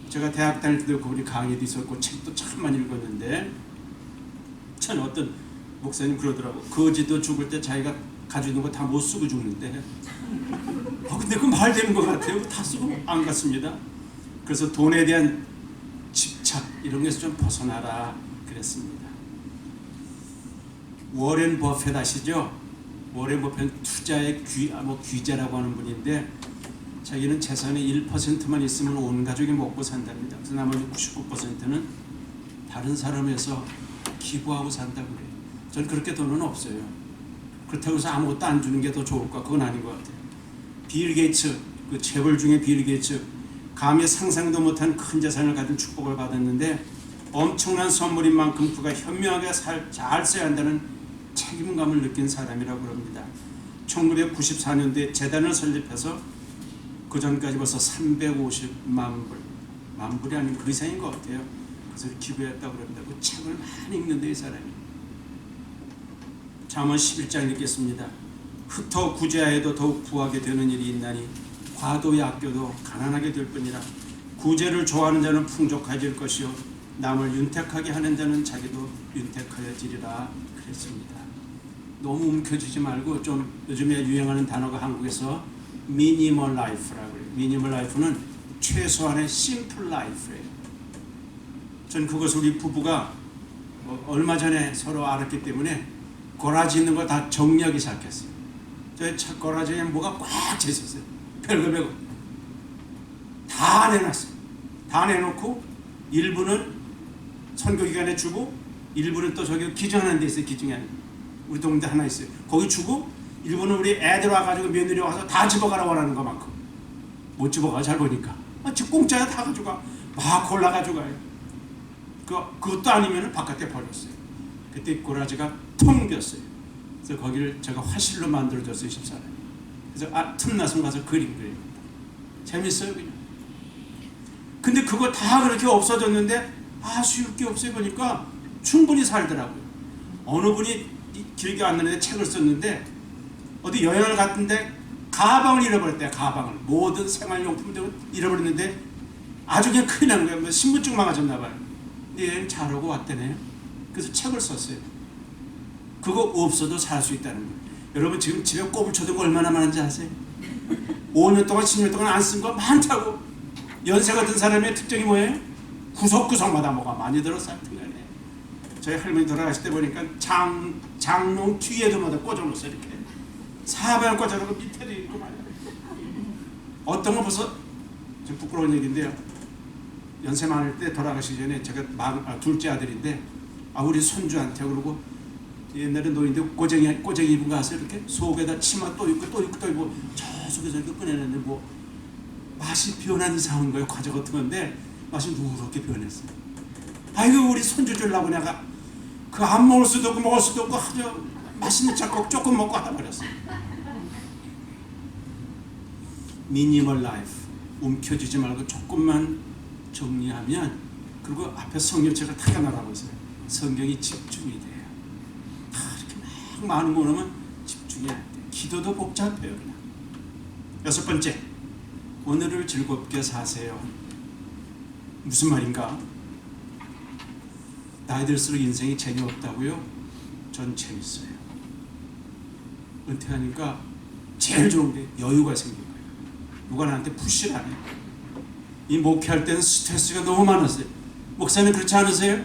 제가 대학 다닐 때도 그분이 강의도 있었고 책도 참 많이 읽었는데 참 어떤 목사님 그러더라고. 거지도 죽을 때 자기가 가지고 있는 거 다 못 쓰고 죽는데 근데 그 말 되는 것 같아요. 다 쓰고 안 갔습니다. 그래서 돈에 대한 집착 이런 것에서 좀 벗어나라 그랬습니다. 워렌 버핏 아시죠? 워렌 버핏은 투자의 귀재라고 하는 분인데 자기는 재산의 1%만 있으면 온 가족이 먹고 산답니다. 그래서 나머지 99%는 다른 사람에서 기부하고 산다고 그래요. 저는 그렇게 돈은 없어요. 그렇다고 해서 아무것도 안 주는 게 더 좋을까? 그건 아닌 것 같아요. 빌 게이츠, 그 재벌 중에 빌 게이츠, 감히 상상도 못한 큰 재산을 가진 축복을 받았는데 엄청난 선물인 만큼 그가 현명하게 잘 써야 한다는 책임감을 느낀 사람이라고 합니다. 1994년도에 재단을 설립해서 그 전까지 벌써 350만 불, 만 불이 아닌 그 이상인 것 같아요. 그래서 기부했다고 합니다. 그 책을 많이 읽는데 이 사람이. 잠언 11장 읽겠습니다. 흩어 구제하여도 더욱 부하게 되는 일이 있나니 과도히 아껴도 가난하게 될 뿐이라. 구제를 좋아하는 자는 풍족해질 것이요 남을 윤택하게 하는 자는 자기도 윤택하여지리라 그랬습니다. 너무 움켜쥐지 말고 좀 요즘에 유행하는 단어가 한국에서 미니멀 라이프라고 해요. 미니멀 라이프는 최소한의 심플 라이프예요. 전 그것을 우리 부부가 얼마 전에 서로 알았기 때문에 고라지 있는 거 다 정리하기 시작했어요. 저희 차 고라지에 뭐가 꽉 차 있었어요. 별거 별거 다 내놨어요. 다 내놓고 일부는 선교 기간에 주고 일부는 또 저기 기증하는 데 있어요. 기증하는 우리 동네 하나 있어요. 거기 주고 일부는 우리 애들 와가지고 며느리 와서 다 집어가라 원하는 것만큼 못 집어가. 잘 보니까 공짜야 다 가져가. 막 골라가지고 가요. 그것도 아니면 바깥에 버렸어요. 그때 고라지가 텅 비었어요. 그래서 거기를 제가 화실로 만들어줬어요. 집사람이. 그래서 틈나서 가서 그림 그립니다. 재밌어요 그냥. 근데 그거 다 그렇게 없어졌는데 수육 게 없어요. 보니까 충분히 살더라고요. 어느 분이 길게 왔는데 책을 썼는데 어디 여행을 갔는데 가방을 잃어버렸대요. 가방을. 모든 생활용품들을 잃어버렸는데 아주 그냥 큰일 나는 거예요. 신분증 망가졌나 봐요. 근데 여행 잘하고 왔대네요. 그래서 책을 썼어요. 그거 없어도 살 수 있다는 거예요. 여러분 지금 집에 꼽을 쳐둔 거 얼마나 많은지 아세요? 5년 동안 10년 동안 안 쓴 거 많다고. 연세 같은 사람의 특징이 뭐예요? 구석구석마다 뭐가 많이 들어서 하여튼 간에 저희 할머니 돌아가실 때 보니까 장롱 뒤에도마다 꽂아놓았어요. 이렇게 사방을 꽂아놓고 밑에도 있고 말이야. 어떤 거 벌써 좀 부끄러운 얘기인데요. 연세 많을 때 돌아가시기 전에 제가 둘째 아들인데 우리 손주한테 그러고 옛날에 노인데 꼬쟁이 입은 거 아세요? 이렇게 속에다 치마 또 입고 또 입고 또 입고 저 속에서 이렇게 꺼내는데 뭐 맛이 변한 이상한 거예요. 과자 같은 건데 맛이 누렇게 변했어요. 아이고 우리 손주 주려고 내가 그 안 먹을 수도 없고 먹을 수도 없고 아주 맛있는 짝꼭 조금 먹고 하다 버렸어요. 미니멀 라이프. 움켜쥐지 말고 조금만 정리하면. 그리고 앞에 성경책을 다 나라고 있어요. 성경이 집중이 돼요. 다 이렇게 막 많은 거 놓으면 집중이 안 돼요. 기도도 복잡해요. 그냥. 6번째, 오늘을 즐겁게 사세요. 무슨 말인가? 나이 들수록 인생이 재미없다고요? 전 재밌어요. 은퇴하니까 제일 좋은 게 여유가 생긴 거예요. 누가 나한테 푸시를 안 해요. 이 목회할 때는 스트레스가 너무 많았어요. 목사님 그렇지 않으세요?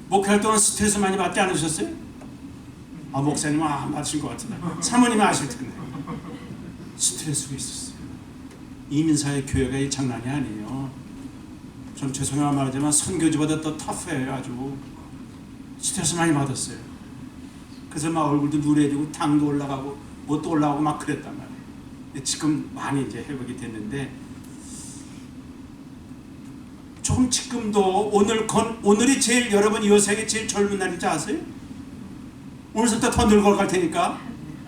목회할 동안 스트레스 많이 받지 않으셨어요? 목사님은 안 받으신 것 같은데 사모님은 아실 텐데 스트레스가 있었어요. 이민사회 교회가 장난이 아니에요. 좀 죄송한 말이지만 선교지보다 더 터프해요. 아주 스트레스 많이 받았어요. 그래서 막 얼굴도 누래지고 당도 올라가고 뭣도 올라가고 막 그랬단 말이에요. 지금 많이 이제 회복이 됐는데 조금 지금도 오늘이 제일 여러분 요새에 제일 젊은 날인지 아세요? 오늘부터 더 늙어갈 테니까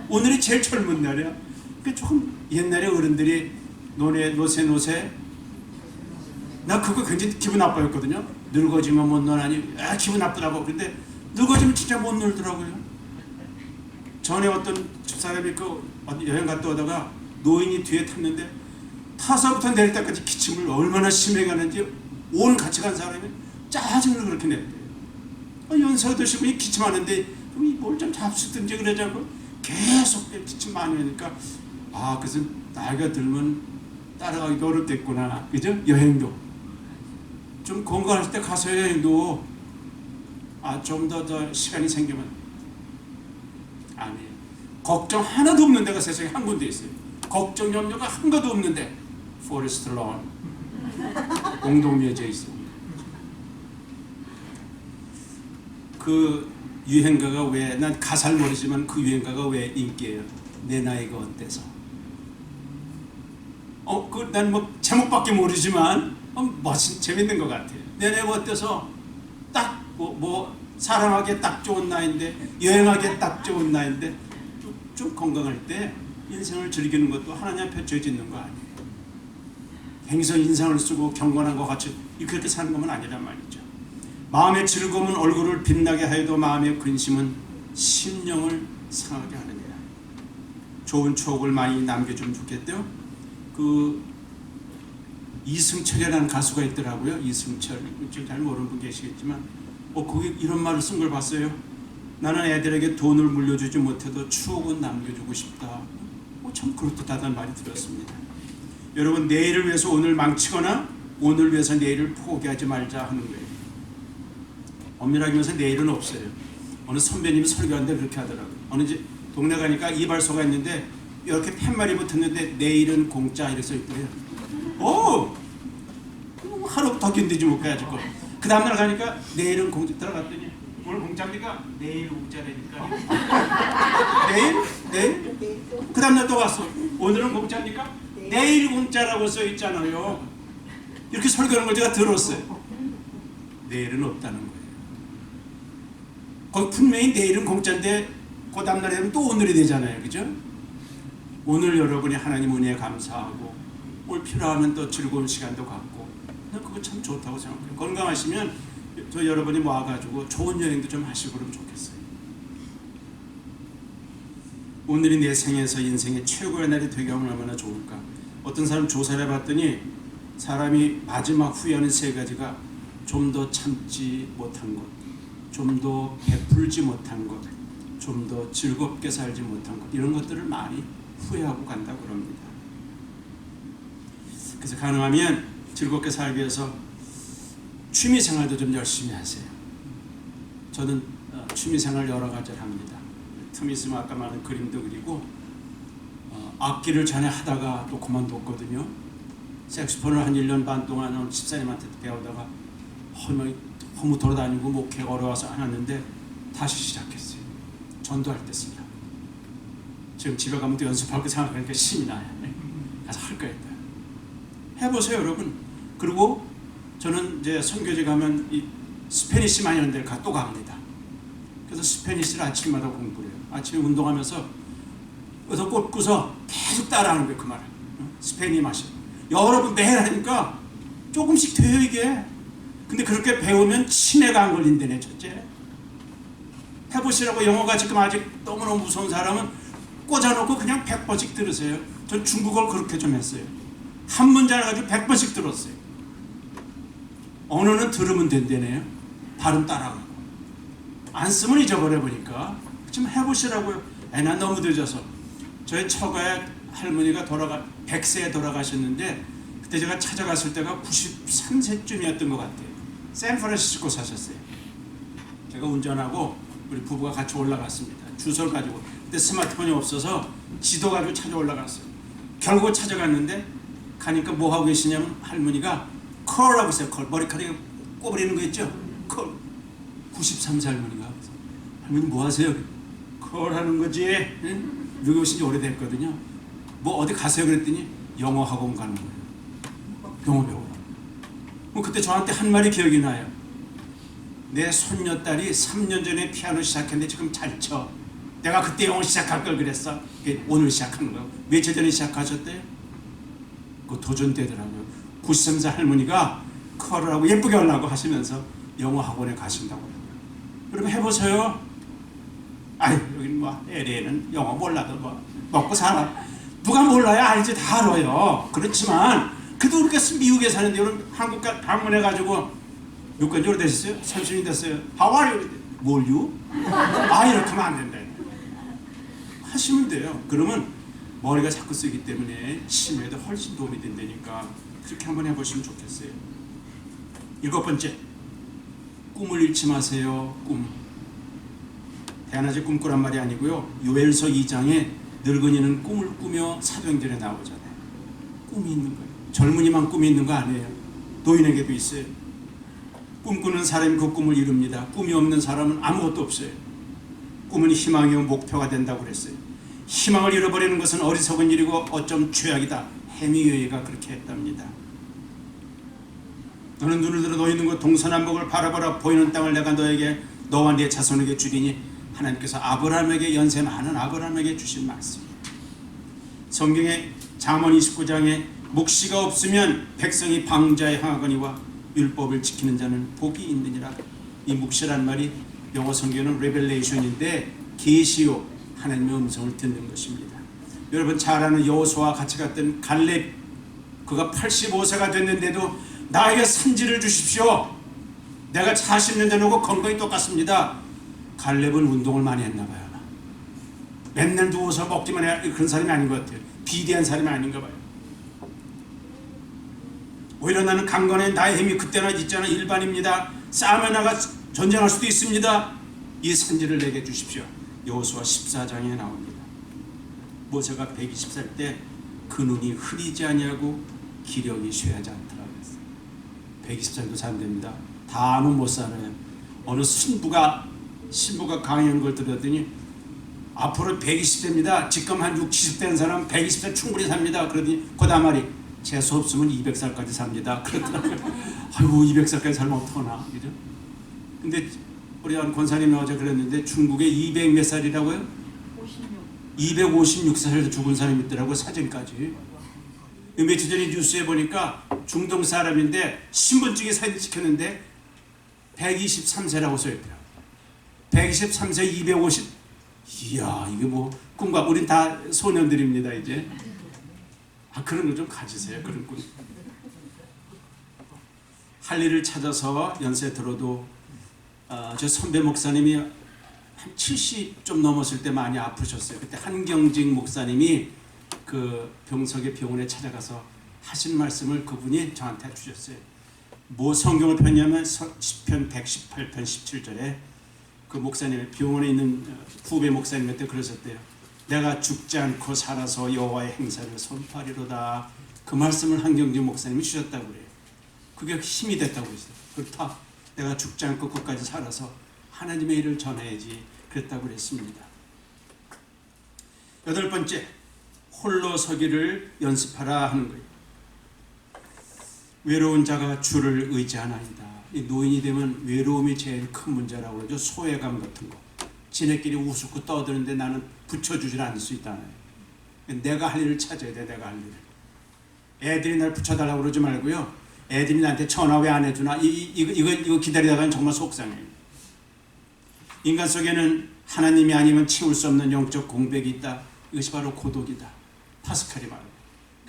오늘이 제일 젊은 날이야. 그러니까 조금 옛날에 어른들이 노세 나 그거 굉장히 기분 나빠였거든요. 늙어지면 못 놀아니 기분 나쁘다고. 근데 늙어지면 진짜 못 놀더라고요. 전에 어떤 집사람이 어디 여행 갔다 오다가 노인이 뒤에 탔는데 타서부터 내릴 때까지 기침을 얼마나 심하게 하는지 온 같이 간 사람이 짜증을 그렇게 냈대요. 연세가 드시고 기침하는데 뭘 좀 잡수든지 그러자고 계속 기침 많이 하니까 그래서 나이가 들면 따라가기 어렵겠구나. 그죠? 여행도 좀 건강할 때 가서 여행도 좀 더 시간이 생기면 아니에요. 걱정 하나도 없는 데가 세상에 한 군데 있어요. 걱정 염려가 한 가도 없는데 포레스트 론 공동묘지에 있습니다. 그 유행가가 왜, 난 가사를 모르지만 그 유행가가 왜 인기예요? 내 나이가 어때서? 난 뭐 제목밖에 모르지만 멋진 재밌는 것 같아요. 내 나이가 어때서 딱 사랑하기에 딱 좋은 나이인데 여행하기에 딱 좋은 나이인데 좀 건강할 때 인생을 즐기는 것도 하나님 앞에 죄 짓는 거 아니에요. 행서 인상을 쓰고 경건한 것 같이 그렇게 사는 것은 아니란 말이죠. 마음의 즐거움은 얼굴을 빛나게 하여도 마음의 근심은 심령을 상하게 하느니라. 좋은 추억을 많이 남겨주면 좋겠대요. 이승철이라는 가수가 있더라고요. 이승철, 잘 모르는 분 계시겠지만 거기 이런 말을 쓴 걸 봤어요. 나는 애들에게 돈을 물려주지 못해도 추억은 남겨주고 싶다. 참 그렇듯하다는 말이 들었습니다. 여러분, 내일을 위해서 오늘 망치거나 오늘을 위해서 내일을 포기하지 말자 하는 거예요. 엄밀하게 말해서 내일은 없어요. 어느 선배님이 설교하는데 그렇게 하더라고요. 어느 동네 가니까 이발소가 있는데 이렇게 팻말이 붙었는데 내일은 공짜 이렇게 써있더래요. 하루 더 견디지 못 가지고 그 다음날 가니까 내일은 공짜. 들어갔더니 오늘 공짜입니까? 내일 공짜라니까. 내일? 그 다음날 또 왔어. 오늘은 공짜입니까? 내일 공짜라고 써있잖아요. 이렇게 설교하는 걸 제가 들었어요. 내일은 없다는 거예요. 거기 분명히 내일은 공짜인데 그 다음날에 되면 또 오늘이 되잖아요. 그죠? 오늘 여러분이 하나님 은혜에 감사하고 오늘 필요하면 또 즐거운 시간도 갖고 그거 참 좋다고 생각해요. 건강하시면 저 여러분이 모아가지고 좋은 여행도 좀 하시고 그러면 좋겠어요. 오늘이 내 생에서 인생의 최고의 날이 되게 하면 얼마나 좋을까. 어떤 사람 조사를 해봤더니 사람이 마지막 후회하는 세 가지가 좀 더 참지 못한 것, 좀 더 베풀지 못한 것, 좀 더 즐겁게 살지 못한 것, 이런 것들을 많이 후회하고 간다고 그럽니다. 그래서 가능하면 즐겁게 살기 위해서 취미생활도 좀 열심히 하세요. 저는 취미생활 여러 가지를 합니다. 틈이 있으면 아까 말한 그림도 그리고 악기를 전에 하다가 또 그만뒀거든요. 색소폰을 한 1년 반 동안 집사님한테 배우다가 허무 돌아다니고 목회 어려워서 안 했는데 다시 시작했어요. 전도할 때 씁니다. 지금 집에 가면 또 연습할 거 생각하니까 힘이 나요. 가서 할 거예요. 해보세요, 여러분. 그리고 저는 이제 선교지 가면 이 스페니시 많이 하는 데를 또 갑니다. 그래서 스페니시를 아침마다 공부를 해요. 아침에 운동하면서 그래서 꽂고서 계속 따라하는 거예요. 그 말을. 스페니 맛이. 여러분 매일 하니까 조금씩 돼요, 이게. 근데 그렇게 배우면 치매가 안 걸린다네, 첫째. 해보시라고. 영어가 지금 아직 너무너무 무서운 사람은 꽂아놓고 그냥 100번씩 들으세요. 전 중국어를 그렇게 좀 했어요. 한 문장 가지고 100번씩 들었어요. 언어는 들으면 된다네요. 발음 따라가고. 안 쓰면 잊어버려 보니까. 좀 해보시라고요. 난 너무 늦어서. 저희 처가에 할머니가 100세에 돌아가셨는데 그때 제가 찾아갔을 때가 93세쯤이었던 것 같아요. 샌프란시스코 사셨어요. 제가 운전하고 우리 부부가 같이 올라갔습니다. 주소를 가지고. 그때 스마트폰이 없어서 지도 가지고 찾아 올라갔어요. 결국 찾아갔는데 가니까 뭐 하고 계시냐면 할머니가 컬하고 있어요. 컬. 머리카락에 꼽으리는 거 있죠? 컬. 93세 할머니가. 할머니 뭐 하세요? 컬 하는 거지. 응? 여기 오신 지 오래됐거든요. 뭐 어디 가세요? 그랬더니 영어 학원 가는 거예요. 영어 배우러. 그때 저한테 한 말이 기억이 나요. 내 손녀딸이 3년 전에 피아노 시작했는데 지금 잘 쳐. 내가 그때 영어 시작할 걸 그랬어. 오늘 시작한 거예요. 며칠 전에 시작하셨대요? 그 도전되더라고요. 93세 할머니가 컬을 하고 예쁘게 하려고 하시면서 영어 학원에 가신다고 그래요. 그럼 해보세요. 아유, 여기는 뭐 LA는 영어 몰라도 뭐 먹고 살아. 누가 몰라야 알지, 다 알아요. 그렇지만 그래도 그렇게 미국에 사는데 여러분 한국 방문해가지고 몇 건지 오래되셨어요? 30년 됐어요. How are you? 뭘 you? 이렇게 하면 안 된다. 하시면 돼요. 그러면 머리가 자꾸 쓰기 때문에 심해도 훨씬 도움이 된다니까 그렇게 한번 해보시면 좋겠어요. 7번째, 꿈을 잃지 마세요. 꿈. 대낮에 꿈꾸란 말이 아니고요. 요엘서 2장에 늙은이는 꿈을 꾸며 사도행전에 나오잖아요. 꿈이 있는 거예요. 젊은이만 꿈이 있는 거 아니에요. 노인에게도 있어요. 꿈꾸는 사람이 그 꿈을 이룹니다. 꿈이 없는 사람은 아무것도 없어요. 꿈은 희망이요 목표가 된다고 그랬어요. 희망을 잃어버리는 것은 어리석은 일이고 어쩜 죄악이다. 해미웨이가 그렇게 했답니다. 너는 눈을 들어 너 있는 곳 동서남북을 바라보라. 보이는 땅을 내가 너에게 너와 네 자손에게 주리니 하나님께서 아브라함에게 연세 많은 아브라함에게 주신 말씀이에요. 성경의 잠언 29장에 묵시가 없으면 백성이 방자에 향하거니와 율법을 지키는 자는 복이 있느니라. 이 묵시란 말이 영어 성경은 레벨레이션인데 계시요 하나님의 음성을 듣는 것입니다. 여러분 잘 아는 여호수아와 같이 갔던 갈렙, 그가 85세가 됐는데도 나에게 산지를 주십시오. 내가 40년 전하고 건강이 똑같습니다. 갈렙은 운동을 많이 했나 봐요. 맨날 누워서 먹기만 해야 그런 사람이 아닌 것 같아요. 비대한 사람이 아닌가 봐요. 오히려 나는 강건해. 나의 힘이 그때나 있잖아 일반입니다. 싸움에 나가 전쟁할 수도 있습니다. 이 산지를 내게 주십시오. 여호수아 14장에 나옵니다. 모세가 120살 때 그 눈이 흐리지 아니하고 기력이 쇠하지 않더라 그랬어요. 120살도 산답니다. 다음은 못 살아요. 어느 신부가 강의한 걸 들었더니 앞으로 120세입니다. 지금 한 60, 70대는 사람 120세 충분히 삽니다. 그러더니 그 다음 말이 재수 없으면 200살까지 삽니다. 그렇더라고요. 아이고 200살까지 살면 어떡하나, 그죠? 근데 우리 한 권사님이 어제 그랬는데 중국에 200 몇 살이라고요? 256살에서 죽은 사람이 있더라고요. 사진까지. 며칠 전에 뉴스에 보니까 중동 사람인데 신분증에 사진 찍혔는데 123세라고 써있더라고요. 123세 250. 이야, 이게 뭐 꿈과 우린 다 소년들입니다 이제. 그런 거 좀 가지세요. 그런 꿈. 할 일을 찾아서 연세 들어도 저 선배 목사님이 한 70 좀 넘었을 때 많이 아프셨어요. 그때 한경직 목사님이 그 병석의 병원에 찾아가서 하신 말씀을 그분이 저한테 주셨어요. 뭐 성경을 폈냐면 시편 118편 17절에 그 목사님 병원에 있는 후배 목사님한테 그러셨대요. 내가 죽지 않고 살아서 여호와의 행사를 선포하리로다. 그 말씀을 한경직 목사님이 주셨다고 그래요. 그게 힘이 됐다고 그랬어요. 그렇다. 내가 죽지 않고 끝까지 살아서 하나님의 일을 전해야지 그랬다고 그랬습니다. 8번째, 홀로 서기를 연습하라 하는 거예요. 외로운 자가 주를 의지하나이다. 이 노인이 되면 외로움이 제일 큰 문제라고 그러죠. 소외감 같은 거. 지네끼리 우습고 떠드는데 나는 붙여주질 않을 수 있다는. 내가 할 일을 찾아야 돼. 내가 할 일을. 애들이 날 붙여달라고 그러지 말고요. 애들이 나한테 전화 왜 안 해주나? 이거 기다리다가는 정말 속상해요. 인간 속에는 하나님이 아니면 채울 수 없는 영적 공백이 있다. 이것이 바로 고독이다. 파스칼이 말해요.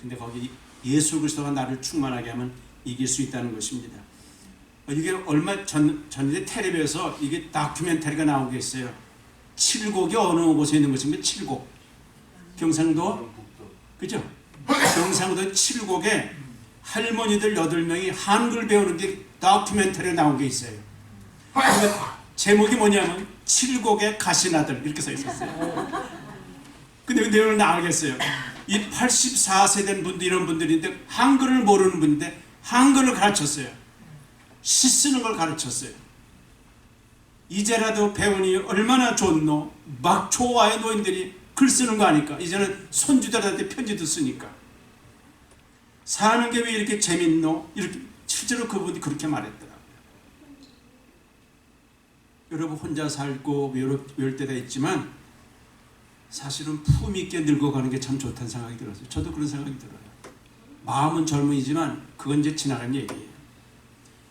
근데 거기 예수 그리스도가 나를 충만하게 하면 이길 수 있다는 것입니다. 이게 얼마 전에 텔레비에서 이게 다큐멘터리가 나오고 있어요. 칠곡이 어느 곳에 있는 것입니까? 칠곡. 경상도? 그죠? 경상도 칠곡에 할머니들 8명이 한글 배우는 게 다큐멘터리에 나온 게 있어요. 그러니까 제목이 뭐냐면 칠곡의 가시나들 이렇게 써 있었어요. 근데 그 내용을 나가겠어요. 이 84세 된 분들 이런 분들인데 한글을 모르는 분인데 한글을 가르쳤어요. 시 쓰는 걸 가르쳤어요. 이제라도 배우니 얼마나 좋노. 막 초와의 노인들이 글 쓰는 거 아니까. 이제는 손주들한테 편지도 쓰니까. 사는 게 왜 이렇게 재밌노? 이렇게 실제로 그분이 그렇게 말했더라고요. 여러분 혼자 살고 외울 때가 있지만 사실은 품 있게 늙어가는 게 참 좋다는 생각이 들었어요. 저도 그런 생각이 들어요. 마음은 젊은이지만 그건 이제 지나간 얘기예요.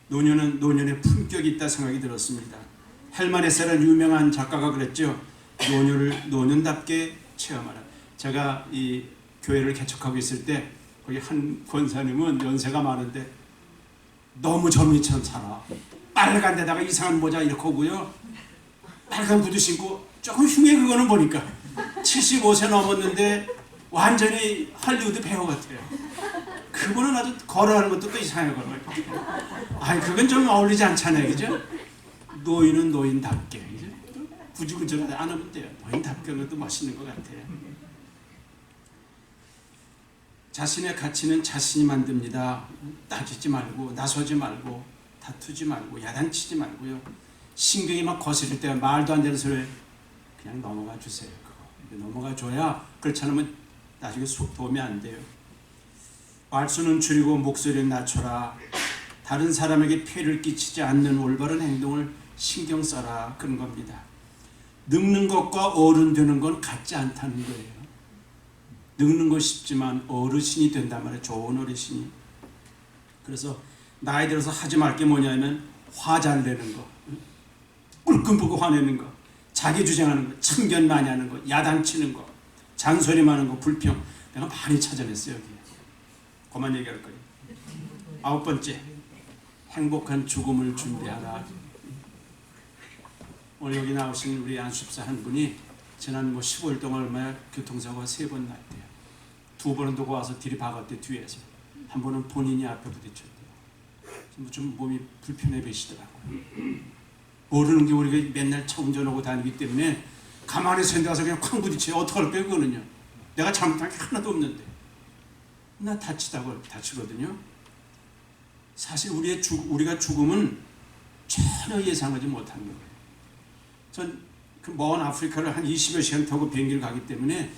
노년은 노년의 품격이 있다 생각이 들었습니다. 헬만 헤세라는 유명한 작가가 그랬죠. 노년을 노년답게 체험하라. 제가 이 교회를 개척하고 있을 때 거기 한 권사님은 연세가 많은데 너무 젊은이처럼 살아. 빨간 데다가 이상한 모자 이렇게 오고요. 빨간 구두 신고 조금 흉해. 그거는 보니까 75세 넘었는데 완전히 할리우드 배우 같아요. 그분은 아주 걸어가는 것도 또 이상하게 걸어가요. 아니 그건 좀 어울리지 않잖아요. 그죠? 노인은 노인답게. 그죠? 구질구질하지 않으면 돼요. 노인답게 하는 것도 멋있는 것 같아요. 자신의 가치는 자신이 만듭니다. 따지지 말고 나서지 말고 다투지 말고 야단치지 말고요. 신경이 막 거스릴 때 말도 안 되는 소리 그냥 넘어가 주세요. 그거 넘어가 줘야 그렇지 않으면 나중에 속 도움이 안 돼요. 말수는 줄이고 목소리를 낮춰라. 다른 사람에게 피해를 끼치지 않는 올바른 행동을 신경 써라. 그런 겁니다. 늙는 것과 어른 되는 건 같지 않다는 거예요. 늙는 거 쉽지만 어르신이 된단 말이에요. 좋은 어르신이. 그래서 나이 들어서 하지 말 게 뭐냐면 화 잘 내는 거, 꿀끔 보고 화내는 거, 자기 주장하는 거, 참견 많이 하는 거, 야단치는 거, 잔소리 많은 거, 불평. 내가 많이 찾아냈어요. 여기. 그만 얘기할 거예요. 9번째, 행복한 죽음을 준비하라. 오늘 여기 나오신 우리 안수집사 한 분이 지난 15일 동안 얼마나 교통사고가 3번 났대요. 2번은 누가 와서 들이박았대 뒤에서. 한 번은 본인이 앞에 부딪혔대요. 좀 몸이 불편해 보이시더라고요. 모르는 게 우리가 맨날 차 운전하고 다니기 때문에 가만히 서 있는 데서 그냥 쾅 부딪혀요. 어떡할 거예요 그거는요. 내가 잘못한 게 하나도 없는데. 나 다치거든요. 사실 우리가 죽음은 전혀 예상하지 못하는 거예요. 전 그 먼 아프리카를 한 20여 시간 타고 비행기를 가기 때문에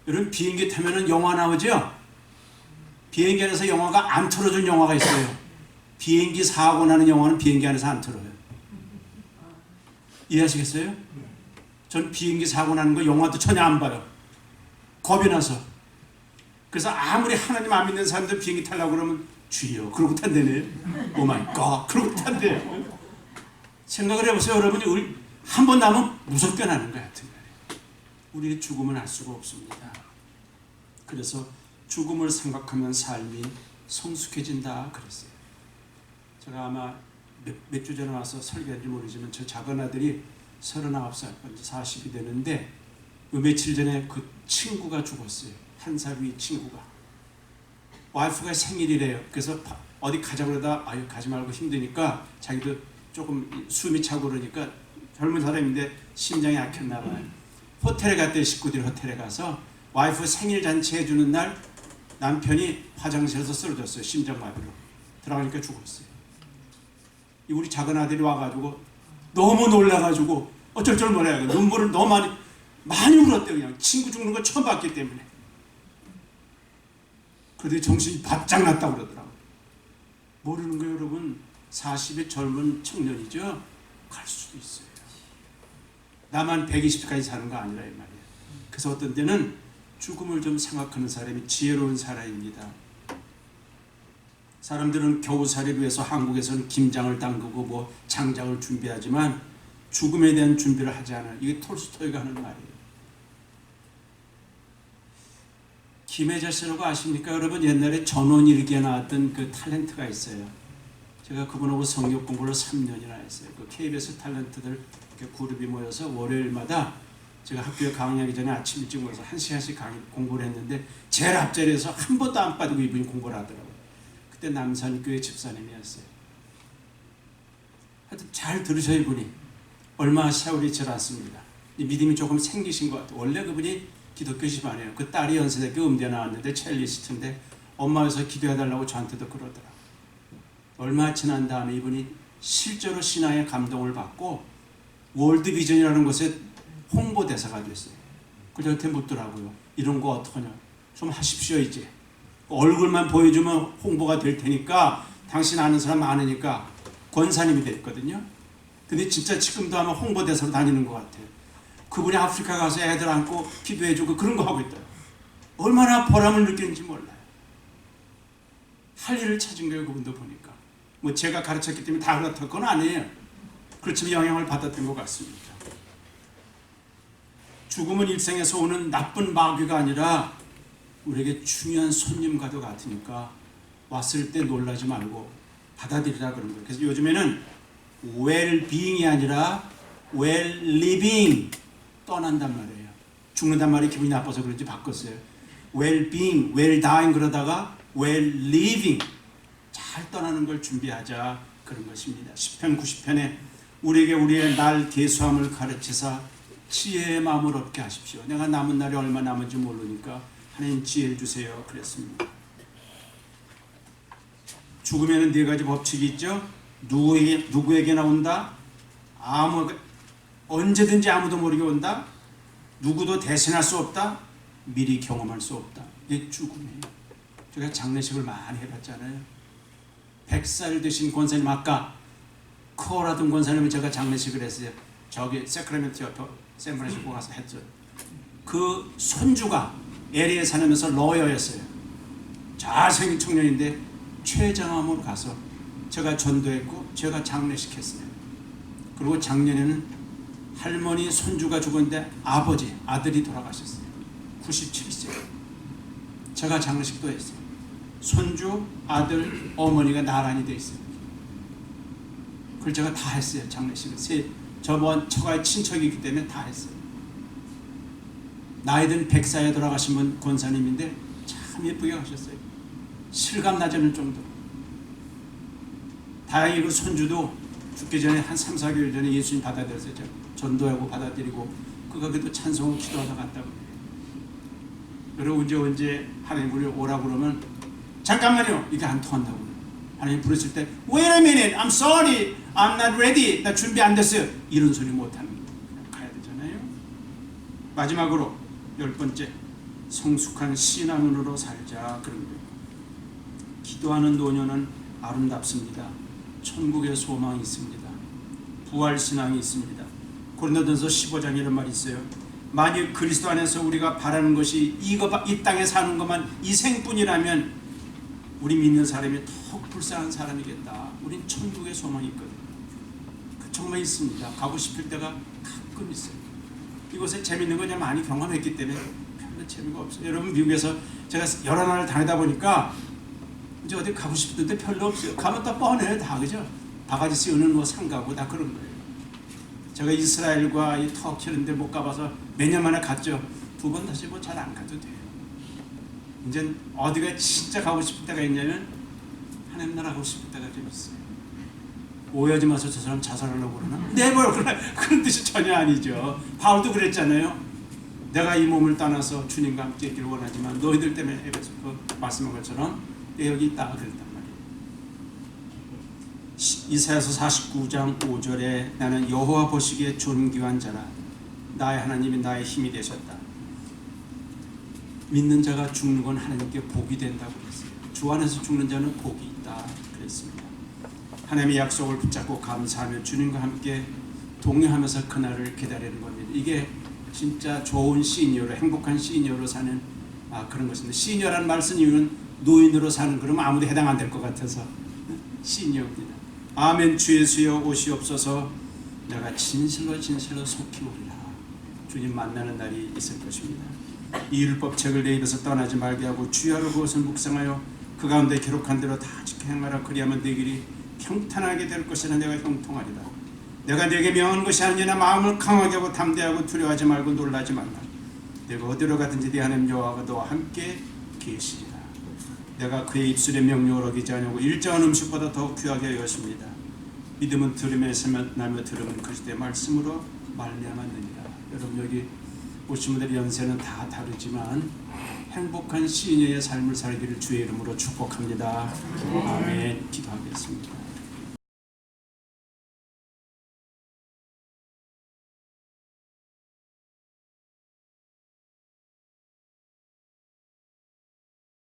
여러분 비행기 타면은 영화 나오죠? 비행기 안에서 영화가 안 틀어준 영화가 있어요. 비행기 사고 나는 영화는 비행기 안에서 안 틀어요. 이해하시겠어요? 전 비행기 사고 나는 거 영화도 전혀 안 봐요. 겁이 나서. 그래서 아무리 하나님 안 믿는 사람들 비행기 타려고 그러면 주여 그러고 탄대네. 오마이 갓 그러고 탄대요. 생각을 해보세요. 여러분이 한 번 나면 무섭게 나는 것 같은 거예요. 우리의 죽음은 알 수가 없습니다. 그래서 죽음을 생각하면 삶이 성숙해진다 그랬어요. 제가 아마 몇 주 전에 와서 설교한지 모르지만 저 작은 아들이 39살, 40이 되는데 며칠 전에 그 친구가 죽었어요. 1살 위 친구가. 와이프가 생일이래요. 그래서 어디 가자고 그러다 아유 가지 말고 힘드니까 자기도 조금 숨이 차고 그러니까 젊은 사람인데 심장이 약했나 봐요. 호텔에 갔대요. 식구들이 호텔에 가서 와이프 생일 잔치 해주는 날 남편이 화장실에서 쓰러졌어요. 심장마비로. 들어가니까 죽었어요. 우리 작은 아들이 와가지고 너무 놀라가지고 어쩔 줄 몰라요. 눈물을 너무 많이 울었대요. 그냥 친구 죽는 거 처음 봤기 때문에. 그런데 정신이 바짝 났다고 그러더라고요. 모르는 거예요 여러분. 40의 젊은 청년이죠. 갈 수도 있어요. 나만 120까지 사는 거 아니라 이 말이에요. 그래서 어떤 때는 죽음을 좀 생각하는 사람이 지혜로운 사람입니다. 사람들은 겨우살이를 위해서 한국에서는 김장을 담그고 뭐 장작을 준비하지만 죽음에 대한 준비를 하지 않아요. 이게 톨스토이가 하는 말이에요. 김혜자 씨라고 아십니까? 여러분 옛날에 전원일기에 나왔던 그 탤런트가 있어요. 제가 그분하고 성경 공부를 3년이나 했어요. 그 KBS 탤런트들 그룹이 모여서 월요일마다 제가 학교에 강의하기 전에 아침 일찍 모여서 1시간씩 공부를 했는데 제일 앞자리에서 한 번도 안 빠지고 이분이 공부를 하더라고요. 그때 남산교회 집사님이었어요. 하여튼 잘 들으셔요 이분이. 얼마 세월이 지났습니다. 믿음이 조금 생기신 것 같아요. 원래 그분이 기독교 집안이에요. 그 딸이 연세대학교 음대 나왔는데 첼리스트인데 엄마에서 기도해달라고 저한테도 그러더라고요. 얼마 지난 다음에 이분이 실제로 신앙의 감동을 받고 월드비전이라는 곳에 홍보대사가 됐어요. 그래서 저한테 묻더라고요. 이런 거 어떡하냐. 좀 하십시오 이제. 얼굴만 보여주면 홍보가 될 테니까 당신 아는 사람 많으니까 권사님이 됐거든요. 근데 진짜 지금도 아마 홍보대사로 다니는 것 같아요. 그분이 아프리카 가서 애들 안고 기도해주고 그런 거 하고 있다. 얼마나 보람을 느끼는지 몰라요. 할 일을 찾은 거예요. 그분도 보니까. 뭐 제가 가르쳤기 때문에 다 그렇다 그건 아니에요. 그렇지만 영향을 받았던 것 같습니다. 죽음은 일생에서 오는 나쁜 마귀가 아니라 우리에게 중요한 손님과도 같으니까 왔을 때 놀라지 말고 받아들이라 그런 거예요. 그래서 요즘에는 well-being이 아니라 well-living, 떠난단 말이에요. 죽는단 말이 기분이 나빠서 그런지 바꿨어요. well-being, well-dying 그러다가 well-living, 잘 떠나는 걸 준비하자 그런 것입니다. 시편 90편에 우리에게 우리의 날 계수함을 가르치사 지혜의 마음을 얻게 하십시오. 내가 남은 날이 얼마 남은지 모르니까 하나님 지혜를 주세요 그랬습니다. 죽음에는 네 가지 법칙이 있죠. 누구에게나 온다. 언제든지 아무도 모르게 온다. 누구도 대신할 수 없다. 미리 경험할 수 없다. 이게 죽음이에요. 제가 장례식을 많이 해봤잖아요. 100살 되신 권사님, 아까 코라든 권사님은 제가 장례식을 했어요. 저기 세크라멘토 옆에 샌프란시스코 가서 했죠. 그 손주가 LA에 사면서 러여였어요. 잘생긴 청년인데 췌장암으로 가서 제가 전도했고 제가 장례식 했어요. 그리고 작년에는 할머니 손주가 죽었는데 아들이 돌아가셨어요. 97세. 제가 장례식도 했어요. 손주, 아들, 어머니가 나란히 돼 있어요. 그걸 제가 다 했어요. 장례식을. 저가 친척이기 때문에 다 했어요. 나이든 100살에 돌아가신 분 권사님인데 참 예쁘게 하셨어요. 실감 나지 않을 정도로. 다행히 그 손주도 죽기 전에 한 3, 4개월 전에 예수님 받아들였어요. 전도하고 받아들이고 그가 그래도 찬송을 기도하다 갔다고. 그리고 언제 하나님 우리 오라고 그러면 잠깐만요. 이게 안 통한다고. 하나님 부르실 때 Wait a minute, I'm sorry, I'm not ready. 나 준비 안 됐어요. 이런 소리 못하는 거예요. 가야 되잖아요. 마지막으로 10번째, 성숙한 신앙으로 살자 그런 거예요. 기도하는 노년은 아름답습니다. 천국의 소망이 있습니다. 부활 신앙이 있습니다. 고린도전서 15장 이런 말이 있어요. 만일 그리스도 안에서 우리가 바라는 것이 이 땅에 사는 것만 이 생뿐이라면 우리 믿는 사람이 더 불쌍한 사람이겠다. 우린 천국의 소망이 있거든요. 그 정말 있습니다. 가고 싶을 때가 가끔 있어요. 이곳에 재밌는 거 많이 경험했기 때문에 별로 재미가 없어요. 여러분 미국에서 제가 여러 나라를 다니다 보니까 이제 어디 가고 싶은데 별로 없어요. 가면 또 뻔해요. 다 그죠? 바가지 씌우는 뭐 상가고 다 그런 거예요. 제가 이스라엘과 이 터키 이런 데 못 가봐서 몇 년 만에 갔죠. 2번 다시 뭐 잘 안 가도 돼요. 이제 어디가 진짜 가고 싶을 때가 있냐면 하나님 나라 가고 싶을 때가 좀 있어요. 오해하지 마서 저 사람 자살하려고 그러나? 네버 그런 뜻이 전혀 아니죠. 바울도 그랬잖아요. 내가 이 몸을 떠나서 주님과 함께 있기를 원하지만 너희들 때문에 에베소 그 말씀한 것처럼 여기 있다 그랬단 말이에요. 이사야서 49장 5절에 나는 여호와 보시기에 존귀한 자라 나의 하나님이 나의 힘이 되셨다. 믿는 자가 죽는 건 하나님께 복이 된다고 그랬어요. 주 안에서 죽는 자는 복이 있다 그랬습니다. 하나님의 약속을 붙잡고 감사하며 주님과 함께 동행하면서 그날을 기다리는 겁니다. 이게 진짜 좋은 시니어로 행복한 시니어로 사는 그런 것입니다. 시니어라는 말 쓴 이유는 노인으로 사는 그러면 아무도 해당 안 될 것 같아서 시니어입니다. 아멘. 주 예수여 오시옵소서. 내가 진실로 속히 오리라. 주님 만나는 날이 있을 것입니다. 이 율법 책을 내 입에서 떠나지 말게 하고 주야로 그것을 묵상하여 그 가운데 기록한 대로 다 지켜 행하라. 그리하면 내 길이 평탄하게 될 것이라. 내가 형통하리라. 내가 네게 명한 것이 아니냐. 마음을 강하게 하고 담대하고 두려워하지 말고 놀라지 말라. 내가 어디로 가든지 네 하나님 여호와가 너와 함께 계시리라. 내가 그의 입술의 명령을 어기지 아니하고 일정한 음식보다 더 귀하게 여겼습니다. 믿음은 들음에서 나며 들음은 그리스도의 말씀으로 말미암았느니라. 여러분 여기 오신 분들의 연세는 다 다르지만 행복한 시인의 삶을 살기를 주의 이름으로 축복합니다. 아멘. 기도하겠습니다.